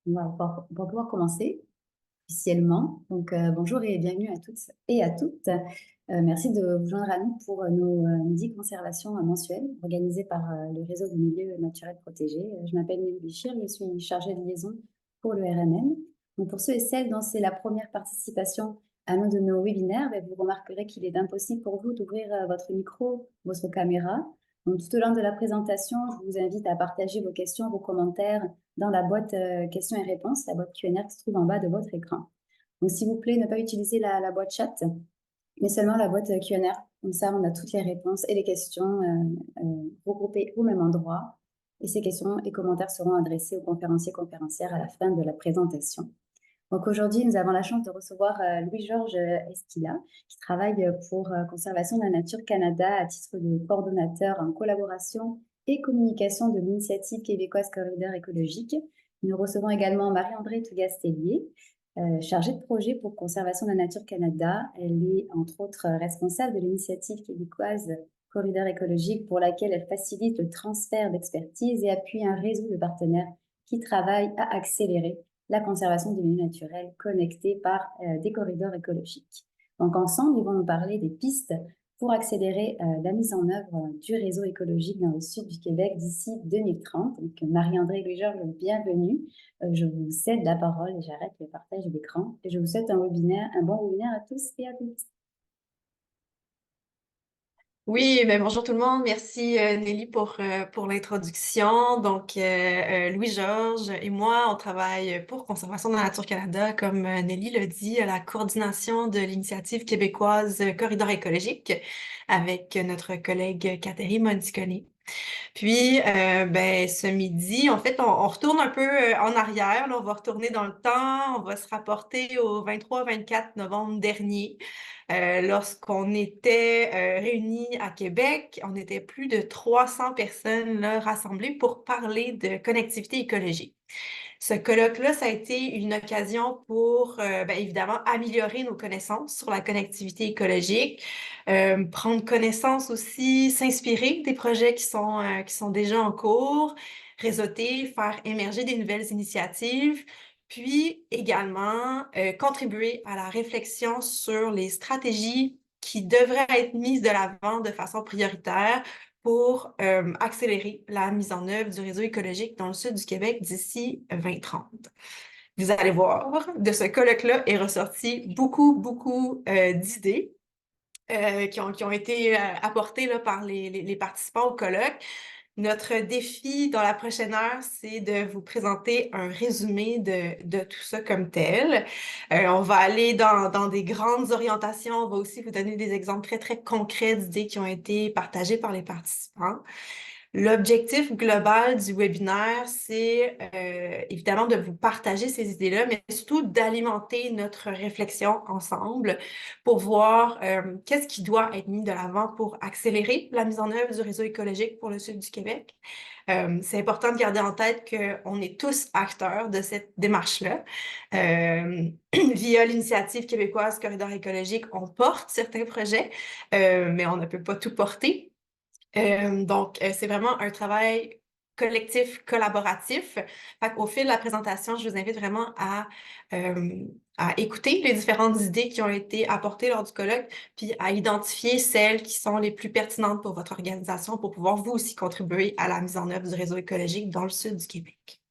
On va pouvoir commencer officiellement. Donc, bonjour et bienvenue à toutes et à toutes. Merci de vous joindre à nous pour nos midis conservation mensuels organisés par le réseau des milieux naturels protégés. Je m'appelle Nelly Bichir, je suis chargée de liaison pour le RMN. Donc, pour ceux et celles dont c'est la première participation à l'un de nos webinaires, vous remarquerez qu'il est impossible pour vous d'ouvrir votre micro, votre caméra. Donc, tout au long de la présentation, je vous invite à partager vos questions, vos commentaires dans la boîte questions et réponses, la boîte Q&A qui se trouve en bas de votre écran. Donc, s'il vous plaît, ne pas utiliser la boîte chat, mais seulement la boîte Q&A. Comme ça, on a toutes les réponses et les questions regroupées au même endroit. Et ces questions et commentaires seront adressés aux conférencières à la fin de la présentation. Donc aujourd'hui, nous avons la chance de recevoir Louis-Georges Estilla, qui travaille pour Conservation de la Nature Canada à titre de coordonnateur en collaboration et communication de l'initiative québécoise Corridor écologique. Nous recevons également Marie-Andrée Tougastellier, chargée de projet pour Conservation de la Nature Canada. Elle est entre autres responsable de l'initiative québécoise Corridor écologique pour laquelle elle facilite le transfert d'expertise et appuie un réseau de partenaires qui travaillent à accélérer la conservation des milieux naturels connectés par des corridors écologiques. Donc ensemble, ils vont nous parler des pistes pour accélérer la mise en œuvre du réseau écologique dans le sud du Québec d'ici 2030. Donc Marie-Andrée et Louis-Georges, bienvenue. Je vous cède la parole et j'arrête le partage d'écran. Et je vous souhaite un bon webinaire à tous et à toutes. Oui, bonjour tout le monde. Merci Nelly pour l'introduction. Donc, Louis-Georges et moi, on travaille pour Conservation de la Nature Canada, comme Nelly l'a dit, à la coordination de l'initiative québécoise Corridor écologique avec notre collègue Catherine Monticoni. Puis, ce midi, en fait, on retourne un peu en arrière. Là, on va retourner dans le temps. On va se rapporter au 23-24 novembre dernier. Lorsqu'on était réunis à Québec, on était plus de 300 personnes là, rassemblées pour parler de connectivité écologique. Ce colloque-là, ça a été une occasion pour, évidemment, améliorer nos connaissances sur la connectivité écologique, prendre connaissance aussi, s'inspirer des projets qui sont déjà en cours, réseauter, faire émerger des nouvelles initiatives, puis également contribuer à la réflexion sur les stratégies qui devraient être mises de l'avant de façon prioritaire pour accélérer la mise en œuvre du réseau écologique dans le sud du Québec d'ici 2030. Vous allez voir, de ce colloque-là est ressorti beaucoup d'idées qui ont été apportées là, par les participants au colloque. Notre défi dans la prochaine heure, c'est de vous présenter un résumé de tout ça comme tel. On va aller dans des grandes orientations. On va aussi vous donner des exemples très concrets d'idées qui ont été partagées par les participants. L'objectif global du webinaire, c'est évidemment de vous partager ces idées-là, mais surtout d'alimenter notre réflexion ensemble pour voir qu'est-ce qui doit être mis de l'avant pour accélérer la mise en œuvre du réseau écologique pour le sud du Québec. C'est important de garder en tête qu'on est tous acteurs de cette démarche-là. Via l'initiative québécoise Corridor écologique, on porte certains projets, mais on ne peut pas tout porter. C'est vraiment un travail collectif, collaboratif. Au fil de la présentation, je vous invite vraiment à écouter les différentes idées qui ont été apportées lors du colloque, puis à identifier celles qui sont les plus pertinentes pour votre organisation pour pouvoir vous aussi contribuer à la mise en œuvre du réseau écologique dans le sud du Québec.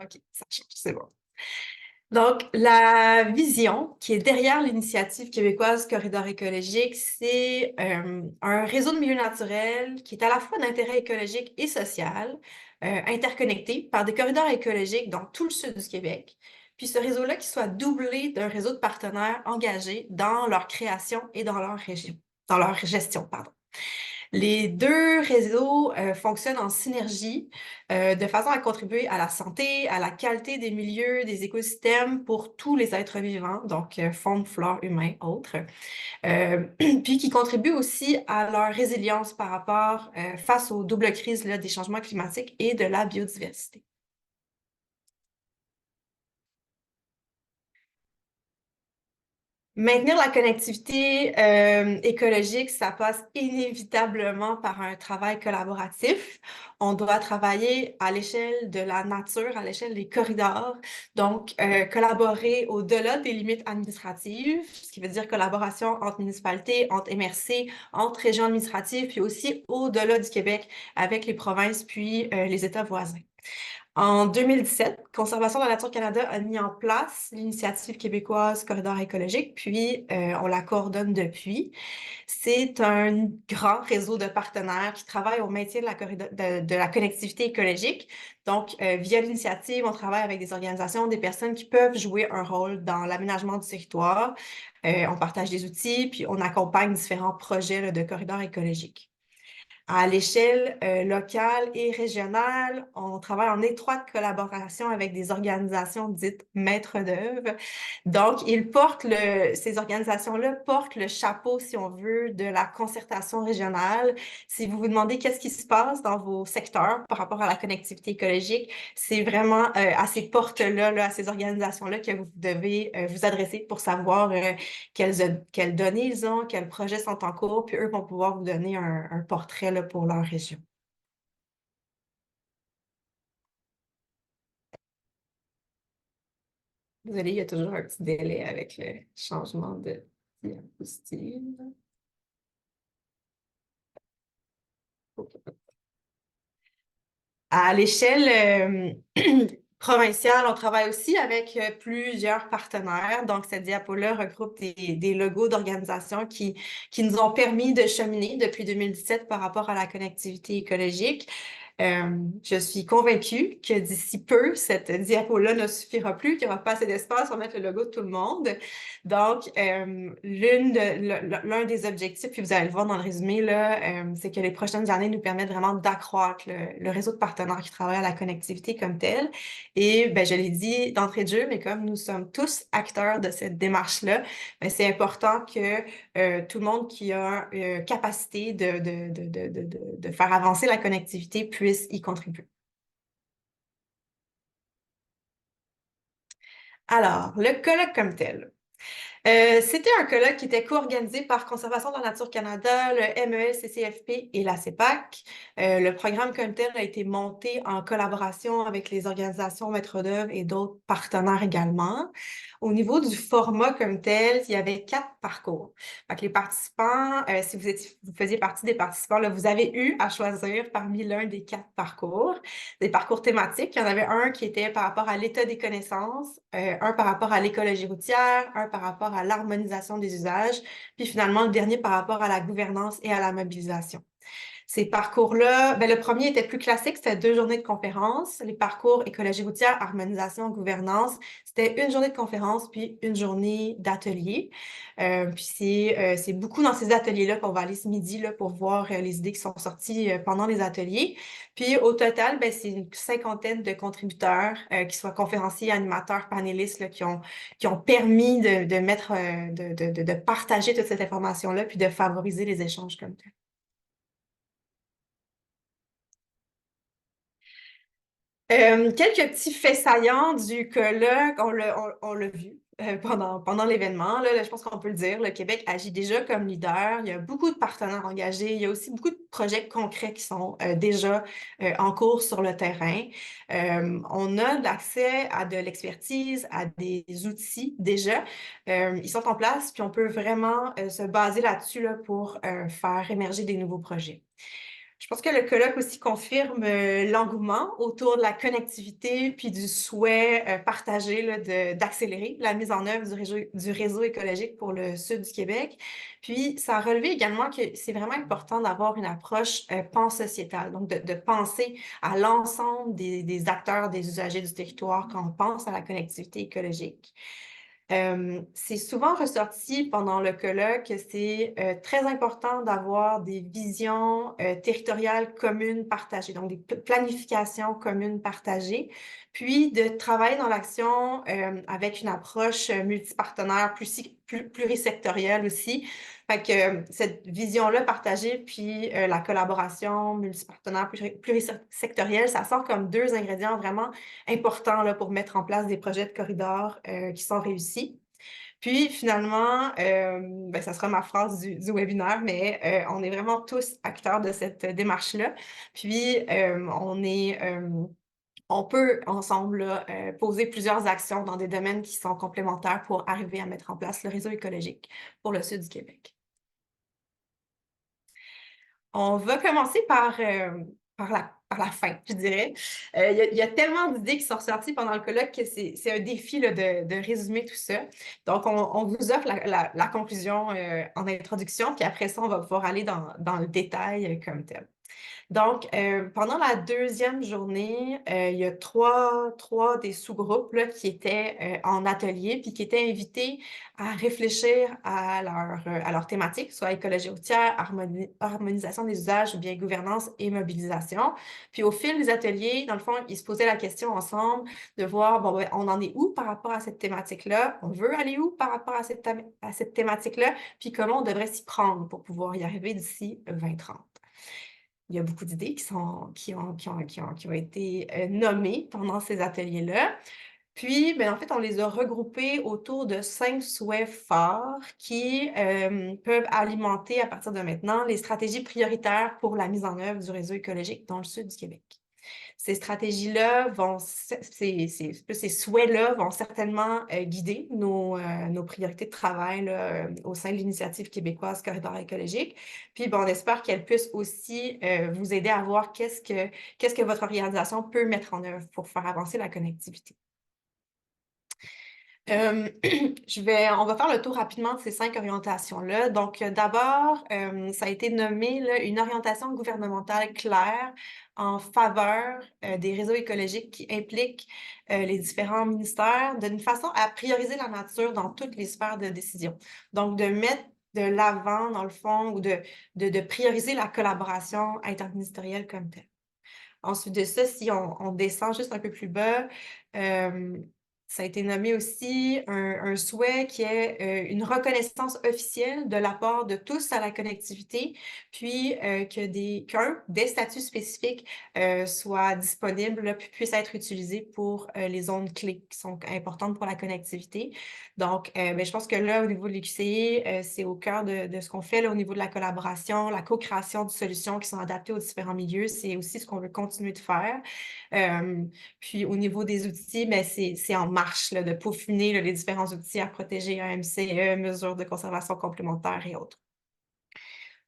OK, ça change, c'est bon. Donc, la vision qui est derrière l'initiative québécoise Corridor écologique, c'est un réseau de milieux naturels qui est à la fois d'intérêt écologique et social, interconnecté par des corridors écologiques dans tout le sud du Québec. Puis ce réseau-là qui soit doublé d'un réseau de partenaires engagés dans leur création et dans leur gestion, pardon. Les deux réseaux fonctionnent en synergie de façon à contribuer à la santé, à la qualité des milieux, des écosystèmes pour tous les êtres vivants, donc faune, flore, humain, autres, puis qui contribuent aussi à leur résilience par rapport face aux doubles crises là, des changements climatiques et de la biodiversité. Maintenir la connectivité écologique, ça passe inévitablement par un travail collaboratif. On doit travailler à l'échelle de la nature, à l'échelle des corridors, donc collaborer au-delà des limites administratives, ce qui veut dire collaboration entre municipalités, entre MRC, entre régions administratives, puis aussi au-delà du Québec avec les provinces puis les États voisins. En 2017, Conservation de la Nature Canada a mis en place l'initiative québécoise Corridor écologique, puis on la coordonne depuis. C'est un grand réseau de partenaires qui travaillent au maintien de de la connectivité écologique. Donc, via l'initiative, on travaille avec des organisations, des personnes qui peuvent jouer un rôle dans l'aménagement du territoire. On partage des outils, puis on accompagne différents projets là, de corridors écologiques. À l'échelle locale et régionale, on travaille en étroite collaboration avec des organisations dites maîtres d'œuvre. Donc, ces organisations-là portent le chapeau, si on veut, de la concertation régionale. Si vous vous demandez qu'est-ce qui se passe dans vos secteurs par rapport à la connectivité écologique, c'est vraiment à ces portes-là, à ces organisations-là que vous devez vous adresser pour savoir quelles données ils ont, quels projets sont en cours, puis eux vont pouvoir vous donner un portrait là, pour leur région. Désolée, il y a toujours un petit délai avec le changement de diapositive. À l'échelle provinciale, on travaille aussi avec plusieurs partenaires. Donc, cette diapo-là regroupe des logos d'organisations qui nous ont permis de cheminer depuis 2017 par rapport à la connectivité écologique. Je suis convaincue que d'ici peu, cette diapo-là ne suffira plus, qu'il n'y aura pas assez d'espace pour mettre le logo de tout le monde. Donc, l'un des objectifs, puis vous allez le voir dans le résumé, là, c'est que les prochaines années nous permettent vraiment d'accroître le réseau de partenaires qui travaillent à la connectivité comme tel. Et ben, je l'ai dit d'entrée de jeu, mais comme nous sommes tous acteurs de cette démarche-là, ben, c'est important que tout le monde qui a capacité de faire avancer la connectivité puisse y contribuer. Alors, le colloque comme tel. C'était un colloque qui était co-organisé par Conservation de la Nature Canada, le MEL, CCFP et la CEPAC. Le programme comme tel a été monté en collaboration avec les organisations maîtres d'œuvre et d'autres partenaires également. Au niveau du format comme tel, il y avait 4 parcours. Fait que les participants, si vous faisiez partie des participants, là, vous avez eu à choisir parmi l'un des 4 parcours, des parcours thématiques. Il y en avait un qui était par rapport à l'état des connaissances, un par rapport à l'écologie routière, un par rapport à l'harmonisation des usages, puis finalement le dernier par rapport à la gouvernance et à la mobilisation. Ces parcours-là, ben, le premier était plus classique, c'était 2 journées de conférence. Les parcours écologie routière, harmonisation, gouvernance, c'était une journée de conférence puis une journée d'atelier. Puis c'est beaucoup dans ces ateliers-là qu'on va aller ce midi là, pour voir les idées qui sont sorties pendant les ateliers. Puis au total, ben, c'est une cinquantaine de contributeurs, qui soient conférenciers, animateurs, panélistes, là, qui ont permis de mettre, de partager toute cette information-là puis de favoriser les échanges comme ça. Quelques petits faits saillants du colloque, on l'a vu pendant l'événement. Là, je pense qu'on peut le dire, le Québec agit déjà comme leader. Il y a beaucoup de partenaires engagés. Il y a aussi beaucoup de projets concrets qui sont déjà en cours sur le terrain. On a l'accès à de l'expertise, à des outils déjà. Ils sont en place, puis on peut vraiment se baser là-dessus là, pour faire émerger des nouveaux projets. Je pense que le colloque aussi confirme l'engouement autour de la connectivité puis du souhait partagé là, d'accélérer la mise en œuvre du réseau écologique pour le sud du Québec. Puis, ça a relevé également que c'est vraiment important d'avoir une approche pansociétale, donc de penser à l'ensemble des acteurs, des usagers du territoire quand on pense à la connectivité écologique. C'est souvent ressorti pendant le colloque que c'est très important d'avoir des visions territoriales communes partagées, donc des planifications communes partagées, puis de travailler dans l'action avec une approche multipartenaire, plurisectorielle aussi. Fait que cette vision-là partagée, puis la collaboration multipartenaire, plurisectorielle, ça sort comme 2 ingrédients vraiment importants là, pour mettre en place des projets de corridors qui sont réussis. Puis finalement, ben, ça sera ma phrase du webinaire, mais on est vraiment tous acteurs de cette démarche-là. Puis on peut ensemble là, poser plusieurs actions dans des domaines qui sont complémentaires pour arriver à mettre en place le réseau écologique pour le sud du Québec. On va commencer par la fin, je dirais. Il y a tellement d'idées qui sont ressorties pendant le colloque que c'est un défi là, de résumer tout ça. Donc, on vous offre la conclusion en introduction, puis après ça, on va pouvoir aller dans le détail comme tel. Donc, pendant la deuxième journée, il y a trois des sous-groupes là, qui étaient en atelier puis qui étaient invités à réfléchir à leur thématique, soit écologie routière, harmonisation des usages, ou bien gouvernance et mobilisation. Puis au fil des ateliers, dans le fond, ils se posaient la question ensemble de voir, bon, ben, on en est où par rapport à cette thématique-là? On veut aller où par rapport à cette thématique-là? Puis comment on devrait s'y prendre pour pouvoir y arriver d'ici 2030? Il y a beaucoup d'idées qui ont été nommées pendant ces ateliers-là. Puis, ben, en fait, on les a regroupés autour de 5 souhaits forts qui peuvent alimenter à partir de maintenant les stratégies prioritaires pour la mise en œuvre du réseau écologique dans le sud du Québec. Ces stratégies-là ces souhaits-là vont certainement guider nos priorités de travail là, au sein de l'initiative québécoise Corridor écologique. Puis, bon, on espère qu'elles puissent aussi vous aider à voir qu'est-ce que votre organisation peut mettre en œuvre pour faire avancer la connectivité. On va faire le tour rapidement de ces 5 orientations-là. Donc, d'abord, ça a été nommé là, une orientation gouvernementale claire en faveur des réseaux écologiques qui impliquent les différents ministères d'une façon à prioriser la nature dans toutes les sphères de décision. Donc, de mettre de l'avant, dans le fond, ou de prioriser la collaboration interministérielle comme telle. Ensuite de ça, si on descend juste un peu plus bas, ça a été nommé aussi un souhait qui est une reconnaissance officielle de l'apport de tous à la connectivité, puis qu'un des statuts spécifiques soit disponible, là, puis puisse être utilisé pour les zones clés qui sont importantes pour la connectivité. Donc, ben, je pense que là, au niveau de l'UQCI, c'est au cœur de ce qu'on fait là, au niveau de la collaboration, la co-création de solutions qui sont adaptées aux différents milieux. C'est aussi ce qu'on veut continuer de faire. Puis au niveau des outils, ben, c'est en marche là, de peaufiner là, les différents outils à protéger, AMCE, mesures de conservation complémentaires et autres.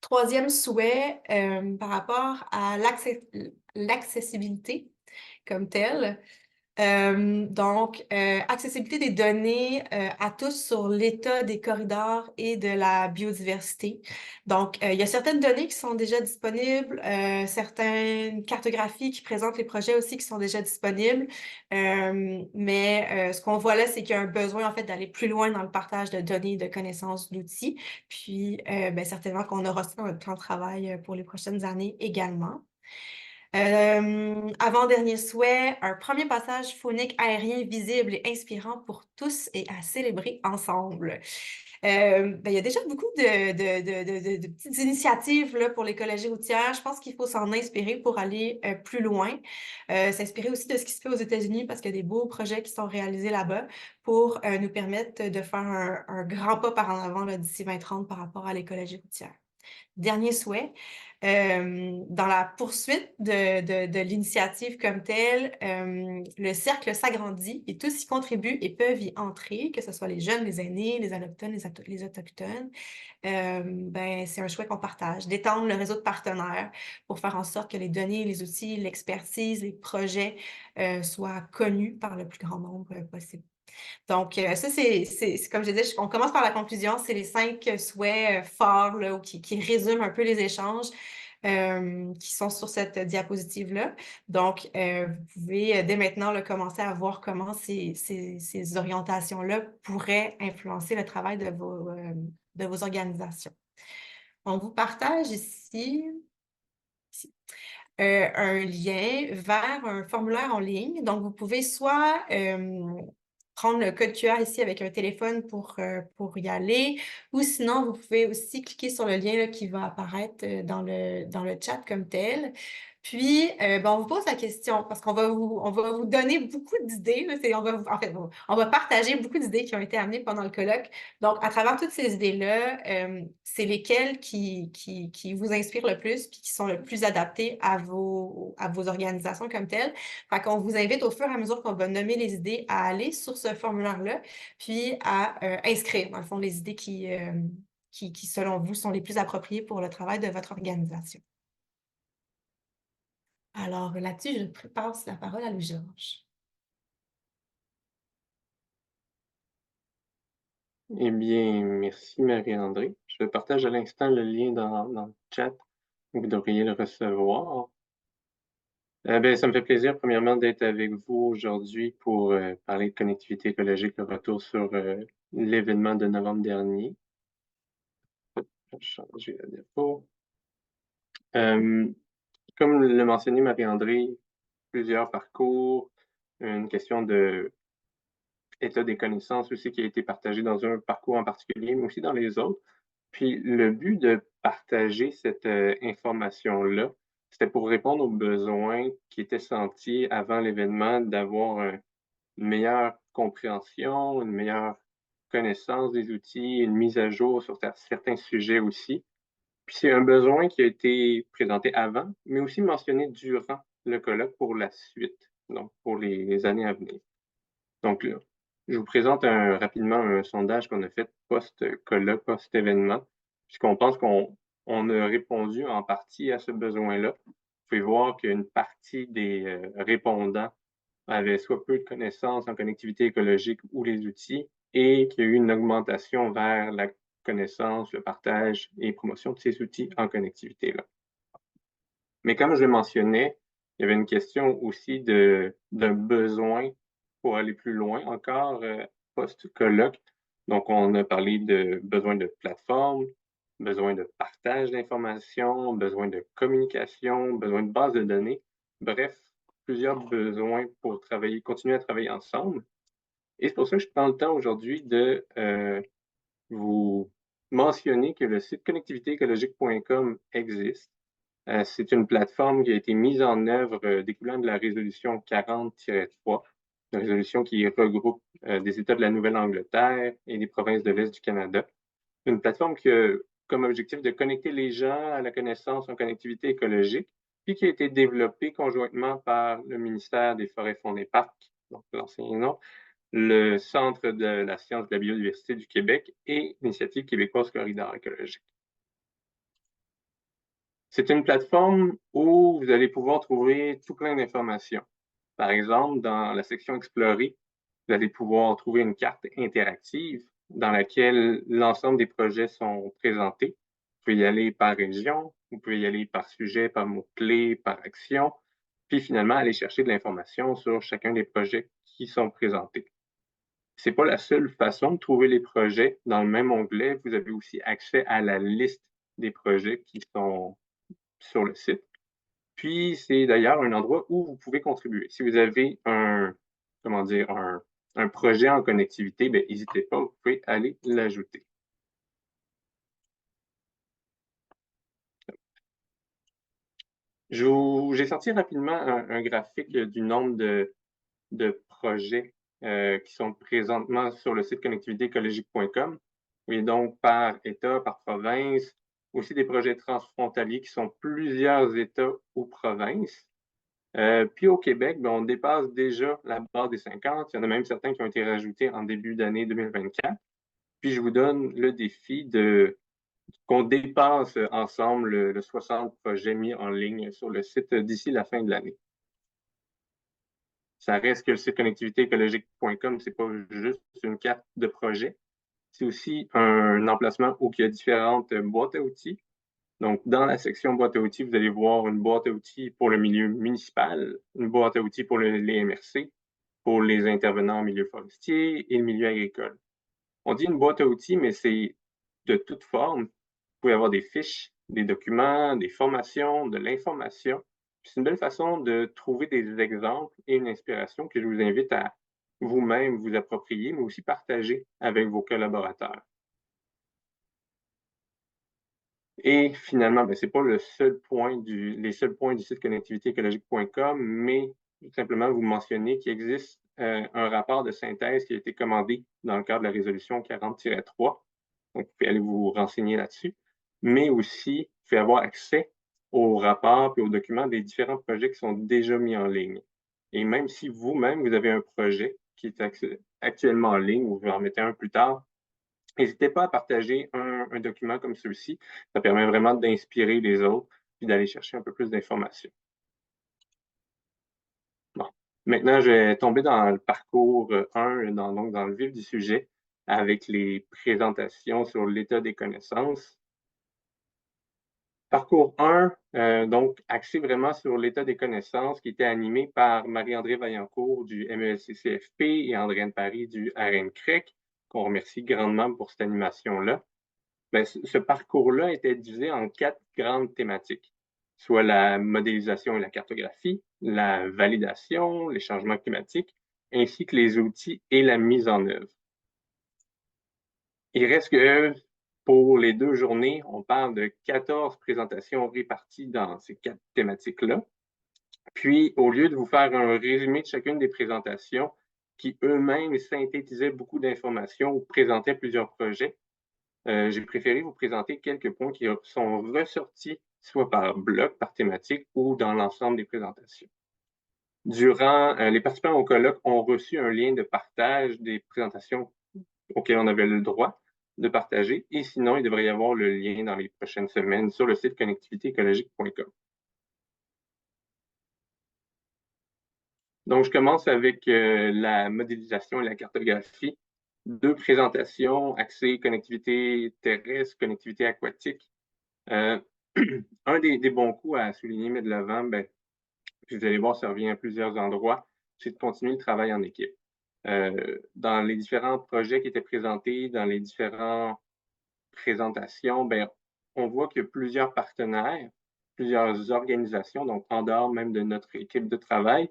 Troisième souhait, par rapport à l'accessibilité comme telle. Donc, accessibilité des données à tous sur l'état des corridors et de la biodiversité. Donc, il y a certaines données qui sont déjà disponibles, certaines cartographies qui présentent les projets aussi qui sont déjà disponibles. Mais ce qu'on voit là, c'est qu'il y a un besoin en fait d'aller plus loin dans le partage de données, de connaissances, d'outils. Puis, ben, certainement qu'on aura ça dans notre plan de travail pour les prochaines années également. Avant-dernier souhait, un premier passage phonique aérien visible et inspirant pour tous et à célébrer ensemble. Ben, il y a déjà beaucoup de petites initiatives là, pour l'écologie routière. Je pense qu'il faut s'en inspirer pour aller plus loin. S'inspirer aussi de ce qui se fait aux États-Unis parce qu'il y a des beaux projets qui sont réalisés là-bas pour nous permettre de faire un grand pas par en avant d'ici 2030 par rapport à l'écologie routière. Dernier souhait, dans la poursuite de l'initiative comme telle, le cercle s'agrandit et tous y contribuent et peuvent y entrer, que ce soit les jeunes, les aînés, les allochtones, les autochtones. Ben, c'est un souhait qu'on partage, d'étendre le réseau de partenaires pour faire en sorte que les données, les outils, l'expertise, les projets soient connus par le plus grand nombre possible. Donc, ça, c'est comme je disais, on commence par la conclusion. C'est les 5 souhaits forts là, qui résument un peu les échanges qui sont sur cette diapositive-là. Donc, vous pouvez dès maintenant là, commencer à voir comment ces orientations-là pourraient influencer le travail de vos organisations. On vous partage ici un lien vers un formulaire en ligne. Donc, vous pouvez soit prendre le code QR ici avec un téléphone pour y aller, ou sinon, vous pouvez aussi cliquer sur le lien là, qui va apparaître dans le chat comme tel. Puis, on vous pose la question parce on va vous donner beaucoup d'idées. Là. En fait, on va partager beaucoup d'idées qui ont été amenées pendant le colloque. Donc, à travers toutes ces idées-là, c'est lesquelles qui vous inspirent le plus puis qui sont le plus adaptées à vos organisations comme telles. Fait qu'on vous invite au fur et à mesure qu'on va nommer les idées à aller sur ce formulaire-là puis à inscrire, dans le fond, les idées qui, selon vous, sont les plus appropriées pour le travail de votre organisation. Alors là-dessus, je passe la parole à Louis-Georges. Eh bien, merci Marie-André. Je partage à l'instant le lien dans le chat. Vous devriez le recevoir. Ça me fait plaisir, premièrement, d'être avec vous aujourd'hui pour parler de connectivité écologique, le retour sur l'événement de novembre dernier. Je vais changer la diapo. Comme le mentionnait Marie-André, plusieurs parcours, une question de état des connaissances aussi qui a été partagé dans un parcours en particulier, mais aussi dans les autres. Puis le but de partager cette information-là, c'était pour répondre aux besoins qui étaient sentis avant l'événement, d'avoir une meilleure compréhension, une meilleure connaissance des outils, une mise à jour sur certains sujets aussi. Puis c'est un besoin qui a été présenté avant, mais aussi mentionné durant le colloque pour la suite, donc pour les années à venir. Donc là, je vous présente rapidement un sondage qu'on a fait post-colloque, post-événement, puisqu'on pense qu'on a répondu en partie à ce besoin-là. Vous pouvez voir qu'une partie des répondants avaient soit peu de connaissances en connectivité écologique ou les outils, et qu'il y a eu une augmentation vers la connaissance, le partage et promotion de ces outils en connectivité-là. Mais comme je le mentionnais, il y avait une question aussi d'un besoin pour aller plus loin encore post-colloque. Donc, on a parlé de besoin de plateforme, besoin de partage d'informations, besoin de communication, besoin de base de données. Bref, plusieurs besoins pour continuer à travailler ensemble. Et c'est pour ça que je prends le temps aujourd'hui de vous mentionner que le site connectivitéécologique.com existe. C'est une plateforme qui a été mise en œuvre découlant de la résolution 40-3, une résolution qui regroupe des États de la Nouvelle-Angleterre et des provinces de l'Est du Canada. Une plateforme qui a comme objectif de connecter les gens à la connaissance en connectivité écologique, puis qui a été développée conjointement par le ministère des Forêts, Fonds et Parcs, donc l'ancien nom, le Centre de la science de la biodiversité du Québec et l'Initiative québécoise Corridor écologique. C'est une plateforme où vous allez pouvoir trouver tout plein d'informations. Par exemple, dans la section Explorer, vous allez pouvoir trouver une carte interactive dans laquelle l'ensemble des projets sont présentés. Vous pouvez y aller par région, vous pouvez y aller par sujet, par mots-clés, par action, puis finalement aller chercher de l'information sur chacun des projets qui sont présentés. C'est pas la seule façon de trouver les projets. Dans le même onglet, vous avez aussi accès à la liste des projets qui sont sur le site. Puis, c'est d'ailleurs un endroit où vous pouvez contribuer. Si vous avez un projet en connectivité, n'hésitez pas, vous pouvez aller l'ajouter. J'ai sorti rapidement un graphique du nombre de projets qui sont présentement sur le site connectivitéécologique.com. Oui, donc par État, par province, aussi des projets transfrontaliers qui sont plusieurs États ou provinces. Puis au Québec, on dépasse déjà la barre des 50. Il y en a même certains qui ont été rajoutés en début d'année 2024. Puis je vous donne le défi qu'on dépasse ensemble le 60 projets mis en ligne sur le site d'ici la fin de l'année. Ça reste que le site connectivitéécologique.com, c'est pas juste une carte de projet. C'est aussi un emplacement où il y a différentes boîtes à outils. Donc, dans la section boîte à outils, vous allez voir une boîte à outils pour le milieu municipal, une boîte à outils pour les MRC, pour les intervenants en milieu forestier et le milieu agricole. On dit une boîte à outils, mais c'est de toute forme. Vous pouvez avoir des fiches, des documents, des formations, de l'information. C'est une belle façon de trouver des exemples et une inspiration que je vous invite à vous-même vous approprier, mais aussi partager avec vos collaborateurs. Et finalement, ce n'est pas les seuls points du site connectivitéécologique.com, mais tout simplement vous mentionnez qu'il existe un rapport de synthèse qui a été commandé dans le cadre de la résolution 40-3. Donc, vous pouvez aller vous renseigner là-dessus. Mais aussi, vous pouvez avoir accès aux rapports et aux documents des différents projets qui sont déjà mis en ligne. Et même si vous-même, vous avez un projet qui est actuellement en ligne, ou vous en mettez un plus tard, n'hésitez pas à partager un document comme celui-ci. Ça permet vraiment d'inspirer les autres puis d'aller chercher un peu plus d'informations. Bon. Maintenant, je vais tomber dans le parcours 1, donc dans le vif du sujet, avec les présentations sur l'état des connaissances. Parcours 1, donc axé vraiment sur l'état des connaissances, qui était animé par Marie-André Vaillancourt du MESCCFP et Andréane Paris du RNCREC, qu'on remercie grandement pour cette animation-là. Ce parcours-là était divisé en 4 grandes thématiques, soit la modélisation et la cartographie, la validation, les changements climatiques, ainsi que les outils et la mise en œuvre. Il reste que pour les 2 journées, on parle de 14 présentations réparties dans ces 4 thématiques-là. Puis, au lieu de vous faire un résumé de chacune des présentations qui eux-mêmes synthétisaient beaucoup d'informations ou présentaient plusieurs projets, j'ai préféré vous présenter quelques points qui sont ressortis soit par bloc, par thématique ou dans l'ensemble des présentations. Les participants au colloque ont reçu un lien de partage des présentations auxquelles on avait le droit de partager, et sinon, il devrait y avoir le lien dans les prochaines semaines sur le site connectivitéécologique.com. Donc, je commence avec la modélisation et la cartographie. 2 présentations axées connectivité terrestre, connectivité aquatique. Un des bons coups à souligner, mais de l'avant, puis vous allez voir, ça revient à plusieurs endroits, c'est de continuer le travail en équipe. Dans les différents projets qui étaient présentés, dans les différentes présentations, on voit qu'il y a plusieurs partenaires, plusieurs organisations, donc en dehors même de notre équipe de travail,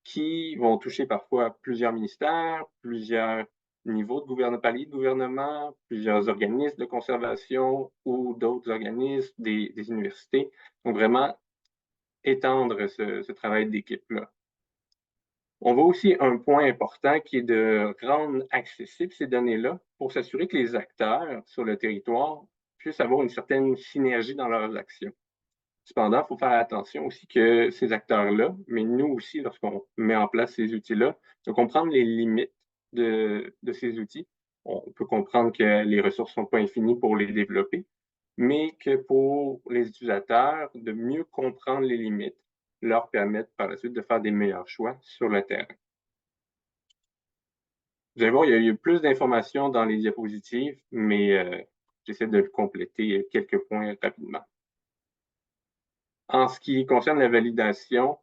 qui vont toucher parfois plusieurs ministères, plusieurs niveaux de paliers de gouvernement, plusieurs organismes de conservation ou d'autres organismes, des universités. Donc, vraiment étendre ce travail d'équipe-là. On voit aussi un point important qui est de rendre accessibles ces données-là pour s'assurer que les acteurs sur le territoire puissent avoir une certaine synergie dans leurs actions. Cependant, il faut faire attention aussi que ces acteurs-là, mais nous aussi, lorsqu'on met en place ces outils-là, de comprendre les limites de ces outils. On peut comprendre que les ressources ne sont pas infinies pour les développer, mais que pour les utilisateurs, de mieux comprendre les limites leur permettent par la suite de faire des meilleurs choix sur le terrain. Vous allez voir, il y a eu plus d'informations dans les diapositives, mais j'essaie de compléter quelques points rapidement. En ce qui concerne la validation,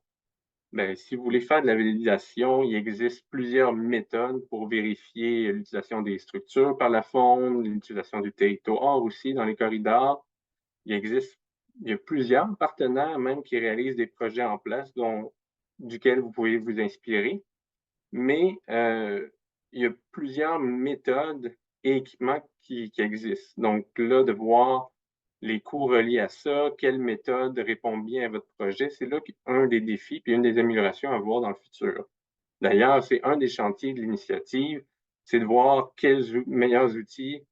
si vous voulez faire de la validation, il existe plusieurs méthodes pour vérifier l'utilisation des structures par la faune, l'utilisation du territoire aussi dans les corridors. Il y a plusieurs partenaires même qui réalisent des projets en place duquel vous pouvez vous inspirer, mais il y a plusieurs méthodes et équipements qui existent. Donc là, de voir les coûts reliés à ça, quelle méthode répond bien à votre projet, c'est là un des défis puis une des améliorations à voir dans le futur. D'ailleurs, c'est un des chantiers de l'initiative, c'est de voir quels meilleurs outils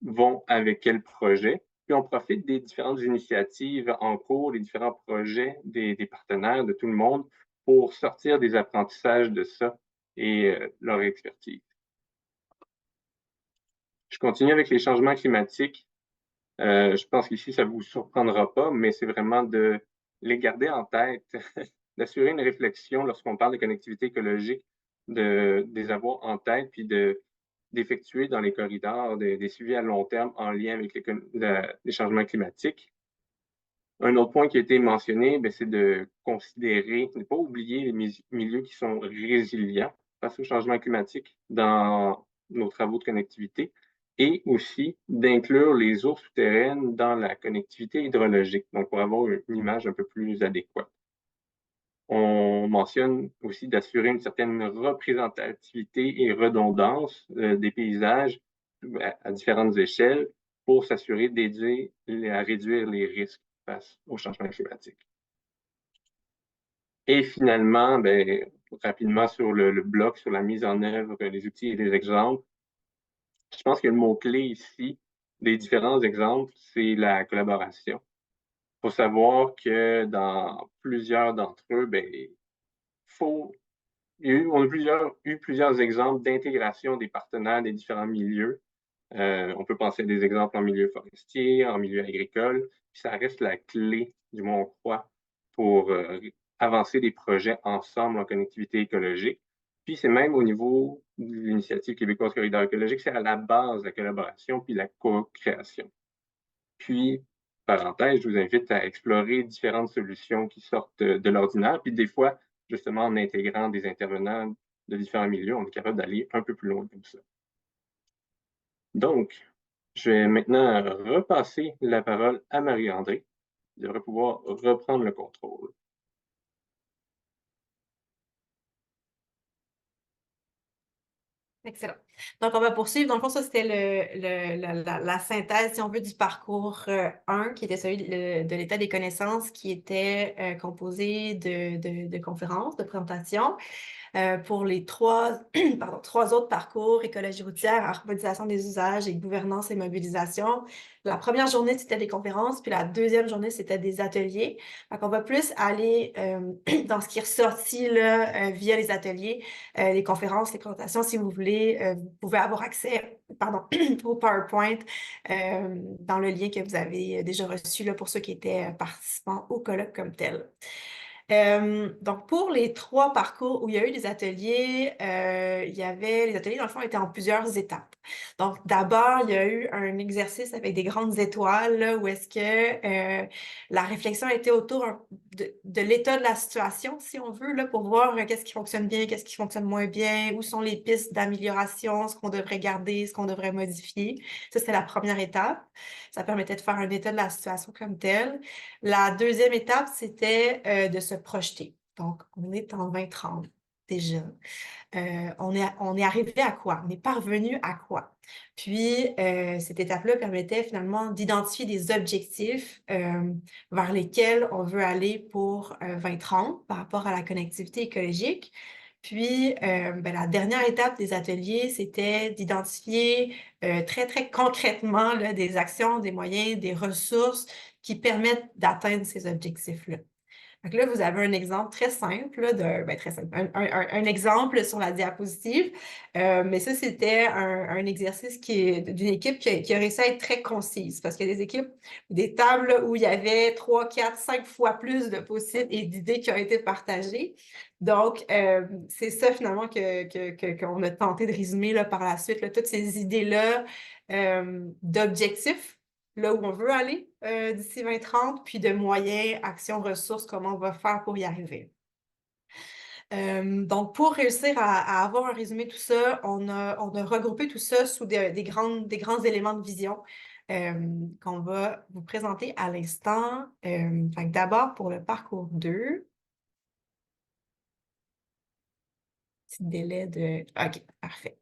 vont avec quel projet. Puis on profite des différentes initiatives en cours, des différents projets des partenaires, de tout le monde, pour sortir des apprentissages de ça et leur expertise. Je continue avec les changements climatiques. Je pense qu'ici, ça ne vous surprendra pas, mais c'est vraiment de les garder en tête, d'assurer une réflexion lorsqu'on parle de connectivité écologique, de les avoir en tête, puis d'effectuer dans les corridors des suivis à long terme en lien avec les changements climatiques. Un autre point qui a été mentionné, c'est de considérer, ne pas oublier les milieux qui sont résilients face au changement climatique dans nos travaux de connectivité et aussi d'inclure les eaux souterraines dans la connectivité hydrologique, donc pour avoir une image un peu plus adéquate. On mentionne aussi d'assurer une certaine représentativité et redondance des paysages à différentes échelles, pour s'assurer d'aider à réduire les risques face au changement climatique. Et finalement, rapidement sur le bloc, sur la mise en œuvre, les outils et les exemples, je pense que le mot-clé ici, des différents exemples, c'est la collaboration. Il faut savoir que dans plusieurs d'entre eux, on a eu plusieurs exemples d'intégration des partenaires des différents milieux. On peut penser à des exemples en milieu forestier, en milieu agricole, puis ça reste la clé, du moins on croit, pour avancer des projets ensemble en connectivité écologique. Puis c'est même au niveau de l'initiative québécoise Corridor écologique, c'est à la base de la collaboration puis la co-création. Puis, parenthèse, je vous invite à explorer différentes solutions qui sortent de l'ordinaire, puis des fois, justement, en intégrant des intervenants de différents milieux, on est capable d'aller un peu plus loin comme ça. Donc, je vais maintenant repasser la parole à Marie-André. Elle devrait pouvoir reprendre le contrôle. Excellent. Donc, on va poursuivre. Dans le fond, ça, c'était la synthèse, si on veut, du parcours 1, qui était celui de l'état des connaissances, qui était composé de conférences, de présentations. Pour les trois autres parcours, écologie routière, harmonisation des usages et gouvernance et mobilisation. La première journée, c'était des conférences, puis la deuxième journée, c'était des ateliers. Donc, on va plus aller dans ce qui est ressorti là, via les ateliers, les conférences, les présentations. Si vous voulez, vous pouvez avoir accès au PowerPoint dans le lien que vous avez déjà reçu là, pour ceux qui étaient participants au colloque comme tel. Donc, pour les 3 parcours où il y a eu des ateliers, les ateliers, dans le fond, étaient en plusieurs étapes. Donc, d'abord, il y a eu un exercice avec des grandes étoiles, là, où est-ce que la réflexion était autour de l'état de la situation, si on veut, là, pour voir qu'est-ce qui fonctionne bien, qu'est-ce qui fonctionne moins bien, où sont les pistes d'amélioration, ce qu'on devrait garder, ce qu'on devrait modifier. Ça, c'était la première étape. Ça permettait de faire un état de la situation comme tel. La deuxième étape, c'était de se projeter. Donc, on est en 2030 déjà. On est arrivé à quoi? On est parvenu à quoi? Puis, cette étape-là permettait finalement d'identifier des objectifs vers lesquels on veut aller pour 2030 par rapport à la connectivité écologique. Puis, la dernière étape des ateliers, c'était d'identifier très, très concrètement là, des actions, des moyens, des ressources qui permettent d'atteindre ces objectifs-là. Donc là, vous avez un exemple très simple, là, très simple, un exemple sur la diapositive, mais ça, c'était un exercice d'une équipe qui a réussi à être très concise, parce qu'il y a des équipes, des tables où il y avait 3, 4, 5 fois plus de post-it et d'idées qui ont été partagées. Donc, c'est ça finalement qu'on a tenté de résumer là, par la suite, là, toutes ces idées-là d'objectifs, là où on veut aller d'ici 2030, puis de moyens, actions, ressources, comment on va faire pour y arriver. Donc, pour réussir à avoir un résumé de tout ça, on a regroupé tout ça sous des grands éléments de vision qu'on va vous présenter à l'instant. D'abord, pour le parcours 2. Petit délai de... OK, parfait.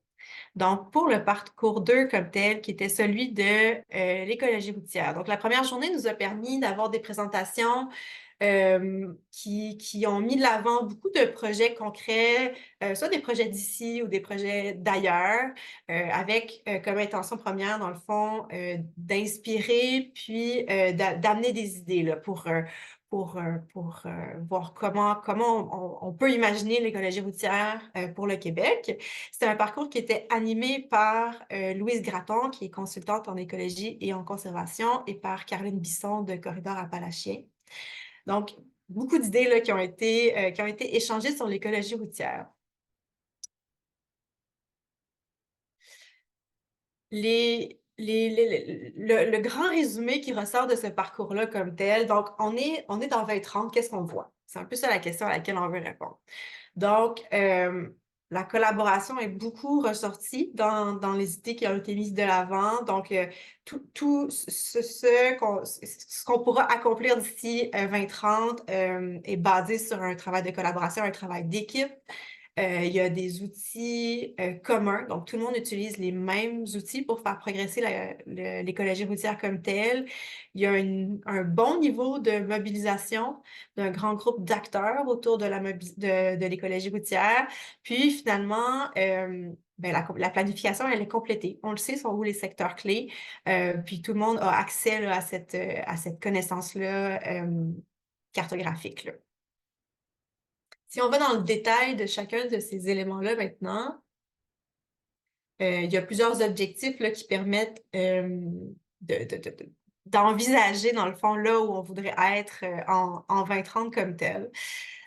Donc, pour le parcours 2 comme tel, qui était celui de l'écologie routière. Donc, la première journée nous a permis d'avoir des présentations qui ont mis de l'avant beaucoup de projets concrets, soit des projets d'ici ou des projets d'ailleurs, avec comme intention première, dans le fond, d'inspirer puis d'amener des idées là, pour voir comment on peut imaginer l'écologie routière pour le Québec. C'était un parcours qui était animé par Louise Gratton, qui est consultante en écologie et en conservation, et par Caroline Bisson de Corridor Appalachien. Donc, beaucoup d'idées là, qui ont été échangées sur l'écologie routière. Le grand résumé qui ressort de ce parcours-là comme tel, donc on est dans 2030, qu'est-ce qu'on voit? C'est un peu ça la question à laquelle on veut répondre. Donc, la collaboration est beaucoup ressortie dans les idées qui ont été mises de l'avant. Donc, tout ce qu'on pourra accomplir d'ici 2030 est basé sur un travail de collaboration, un travail d'équipe. Il y a des outils communs, donc tout le monde utilise les mêmes outils pour faire progresser l'écologie routière comme telle. Il y a un bon niveau de mobilisation d'un grand groupe d'acteurs autour de l'écologie routière. Puis finalement, la planification, elle est complétée. On le sait, sont où les secteurs clés. Puis tout le monde a accès là, à cette connaissance-là cartographique, là. Si on va dans le détail de chacun de ces éléments-là maintenant, il y a plusieurs objectifs là, qui permettent d'envisager, dans le fond, là où on voudrait être en 2030 comme tel.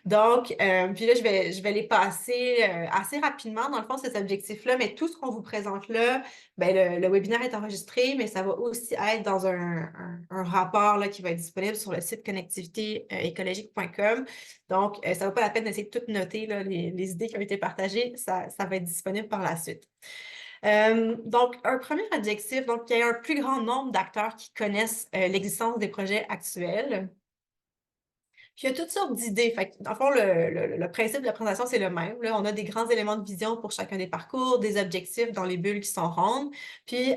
Donc, puis là, je vais les passer assez rapidement, dans le fond, ces objectifs-là, mais tout ce qu'on vous présente là, ben, le webinaire est enregistré, mais ça va aussi être dans un rapport là, qui va être disponible sur le site connectivitéécologique.com. Donc, ça ne vaut pas la peine d'essayer de tout noter, là, les idées qui ont été partagées, ça va être disponible par la suite. Donc, un premier objectif, donc, il y a un plus grand nombre d'acteurs qui connaissent l'existence des projets actuels. Puis il y a toutes sortes d'idées. Fait que, dans le fond, le principe de la présentation, c'est le même. Là, on a des grands éléments de vision pour chacun des parcours, des objectifs dans les bulles qui sont rondes. Puis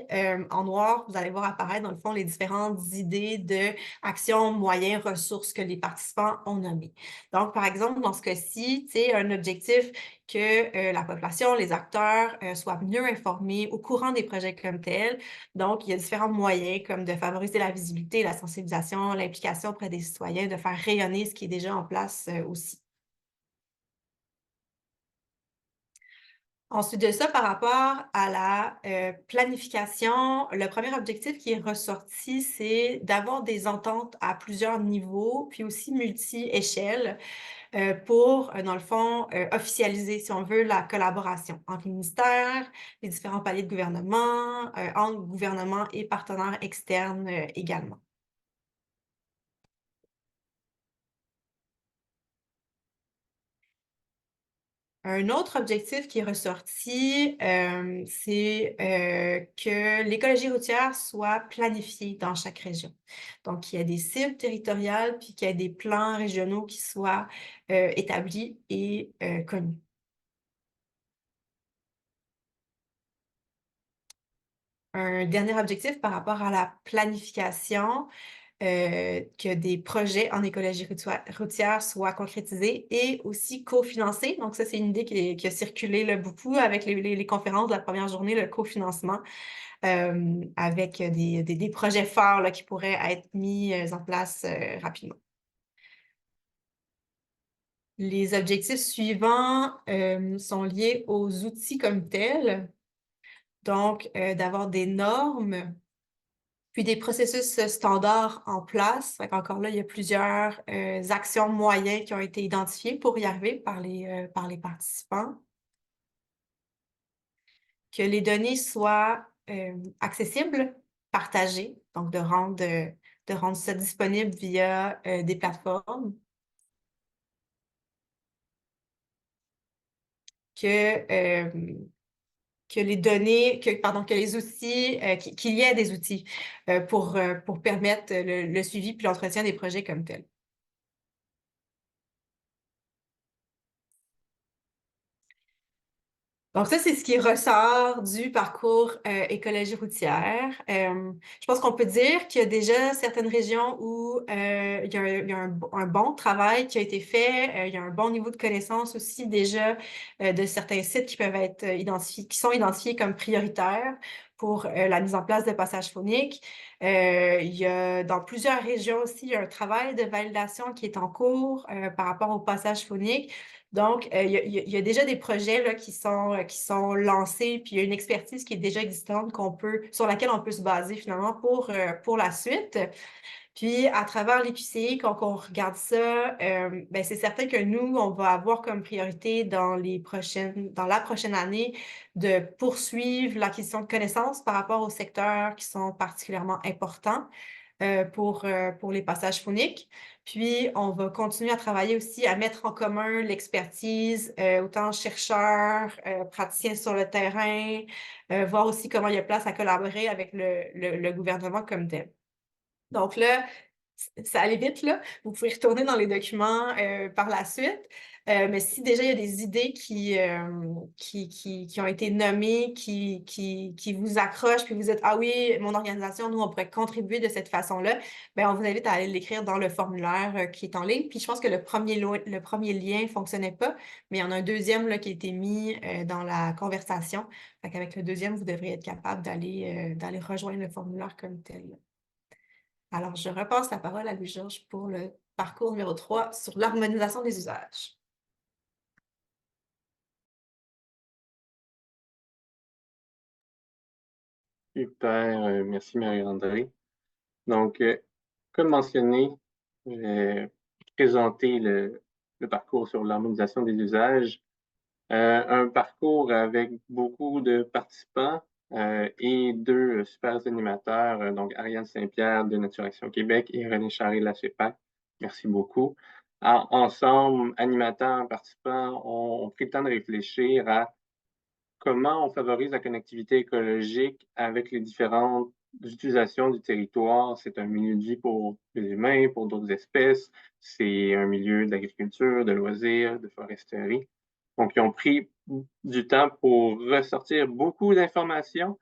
en noir, vous allez voir apparaître, dans le fond, les différentes idées de actions, moyens, ressources que les participants ont nommées. Donc, par exemple, dans ce cas-ci, tu sais, un objectif que la population, les acteurs soient mieux informés au courant des projets comme tels. Donc, il y a différents moyens comme de favoriser la visibilité, la sensibilisation, l'implication auprès des citoyens, de faire rayonner ce qui est déjà en place aussi. Ensuite de ça, par rapport à la planification, le premier objectif qui est ressorti, c'est d'avoir des ententes à plusieurs niveaux, puis aussi multi-échelles, pour, dans le fond, officialiser, si on veut, la collaboration entre les ministères, les différents paliers de gouvernement, entre gouvernement et partenaires externes également. Un autre objectif qui est ressorti, c'est que l'écologie routière soit planifiée dans chaque région. Donc, qu'il y ait des cibles territoriales, puis qu'il y ait des plans régionaux qui soient établis et connus. Un dernier objectif par rapport à la planification, que des projets en écologie routière soient concrétisés et aussi cofinancés. Donc ça, c'est une idée qui a circulé là, beaucoup avec les conférences de la première journée, le cofinancement, avec des projets forts là, qui pourraient être mis en place rapidement. Les objectifs suivants sont liés aux outils comme tels. Donc, d'avoir des normes puis des processus standards en place. Encore là, il y a plusieurs actions, moyens qui ont été identifiés pour y arriver par les participants. Que les données soient accessibles, partagées, donc de rendre ça disponible via des plateformes. Que les données, que les outils, qu'il y ait des outils pour permettre le suivi puis l'entretien des projets comme tels. Donc ça, c'est ce qui ressort du parcours écologie routière. Je pense qu'on peut dire qu'il y a déjà certaines régions où il y a un bon travail qui a été fait. Il y a un bon niveau de connaissance aussi déjà de certains sites qui peuvent être identifiés, qui sont identifiés comme prioritaires pour la mise en place de passages phoniques. Il y a dans plusieurs régions aussi, il y a un travail de validation qui est en cours par rapport au passage phonique. Donc, il y a déjà des projets là, qui sont lancés, puis il y a une expertise qui est déjà existante sur laquelle on peut se baser finalement pour la suite. Puis, à travers l'EQCI, quand on regarde ça, c'est certain que nous, on va avoir comme priorité dans la prochaine année de poursuivre l'acquisition de connaissances par rapport aux secteurs qui sont particulièrement importants pour les passages phoniques. Puis, on va continuer à travailler aussi à mettre en commun l'expertise, autant chercheurs, praticiens sur le terrain, voir aussi comment il y a place à collaborer avec le gouvernement comme tel. Donc là, ça allait vite, là. Vous pouvez retourner dans les documents par la suite. Mais si déjà il y a des idées qui ont été nommées, qui vous accrochent, puis vous dites, ah oui, mon organisation, nous, on pourrait contribuer de cette façon-là, bien, on vous invite à aller l'écrire dans le formulaire qui est en ligne. Puis je pense que le premier lien ne fonctionnait pas, mais il y en a un deuxième là, qui a été mis dans la conversation. Fait qu'avec le deuxième, vous devriez être capable d'aller rejoindre le formulaire comme tel. Alors, je repasse la parole à Louis-Georges pour le parcours numéro 3 sur l'harmonisation des usages. Super, merci Marie-André. Donc, comme mentionné, j'ai présenté le parcours sur l'harmonisation des usages. Un parcours avec beaucoup de participants et deux super animateurs, donc Ariane Saint-Pierre de Nature Action Québec et René Charest de la CEPAC. Merci beaucoup. Ensemble, animateurs, participants, ont pris le temps de réfléchir à comment on favorise la connectivité écologique avec les différentes utilisations du territoire. C'est un milieu de vie pour les humains, pour d'autres espèces. C'est un milieu d'agriculture, de loisirs, de foresterie. Donc, ils ont pris du temps pour ressortir beaucoup d'informations.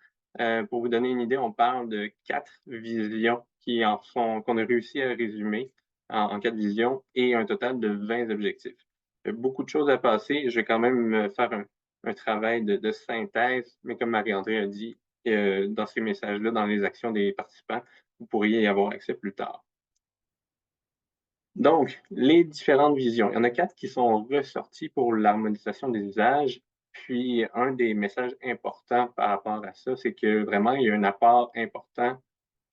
Pour vous donner une idée, on parle de 4 visions qu'on a réussi à résumer en 4 visions et un total de 20 objectifs. Il y a beaucoup de choses à passer. Je vais quand même faire un travail de synthèse, mais comme Marie-André a dit, dans ces messages-là, dans les actions des participants, vous pourriez y avoir accès plus tard. Donc, les différentes visions. Il y en a 4 qui sont ressorties pour l'harmonisation des usages. Puis, un des messages importants par rapport à ça, c'est que vraiment, il y a un apport important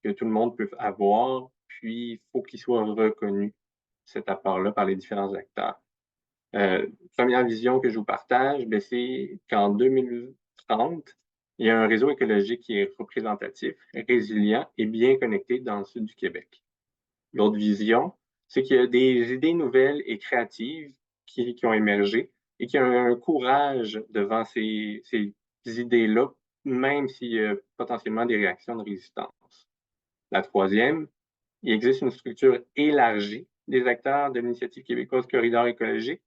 que tout le monde peut avoir, puis il faut qu'il soit reconnu, cet apport-là, par les différents acteurs. Première vision que je vous partage, ben, c'est qu'en 2030, il y a un réseau écologique qui est représentatif, résilient et bien connecté dans le sud du Québec. L'autre vision, c'est qu'il y a des idées nouvelles et créatives qui ont émergé et qu'il y a un courage devant ces idées-là, même s'il y a potentiellement des réactions de résistance. La troisième, il existe une structure élargie des acteurs de l'initiative québécoise Corridor écologique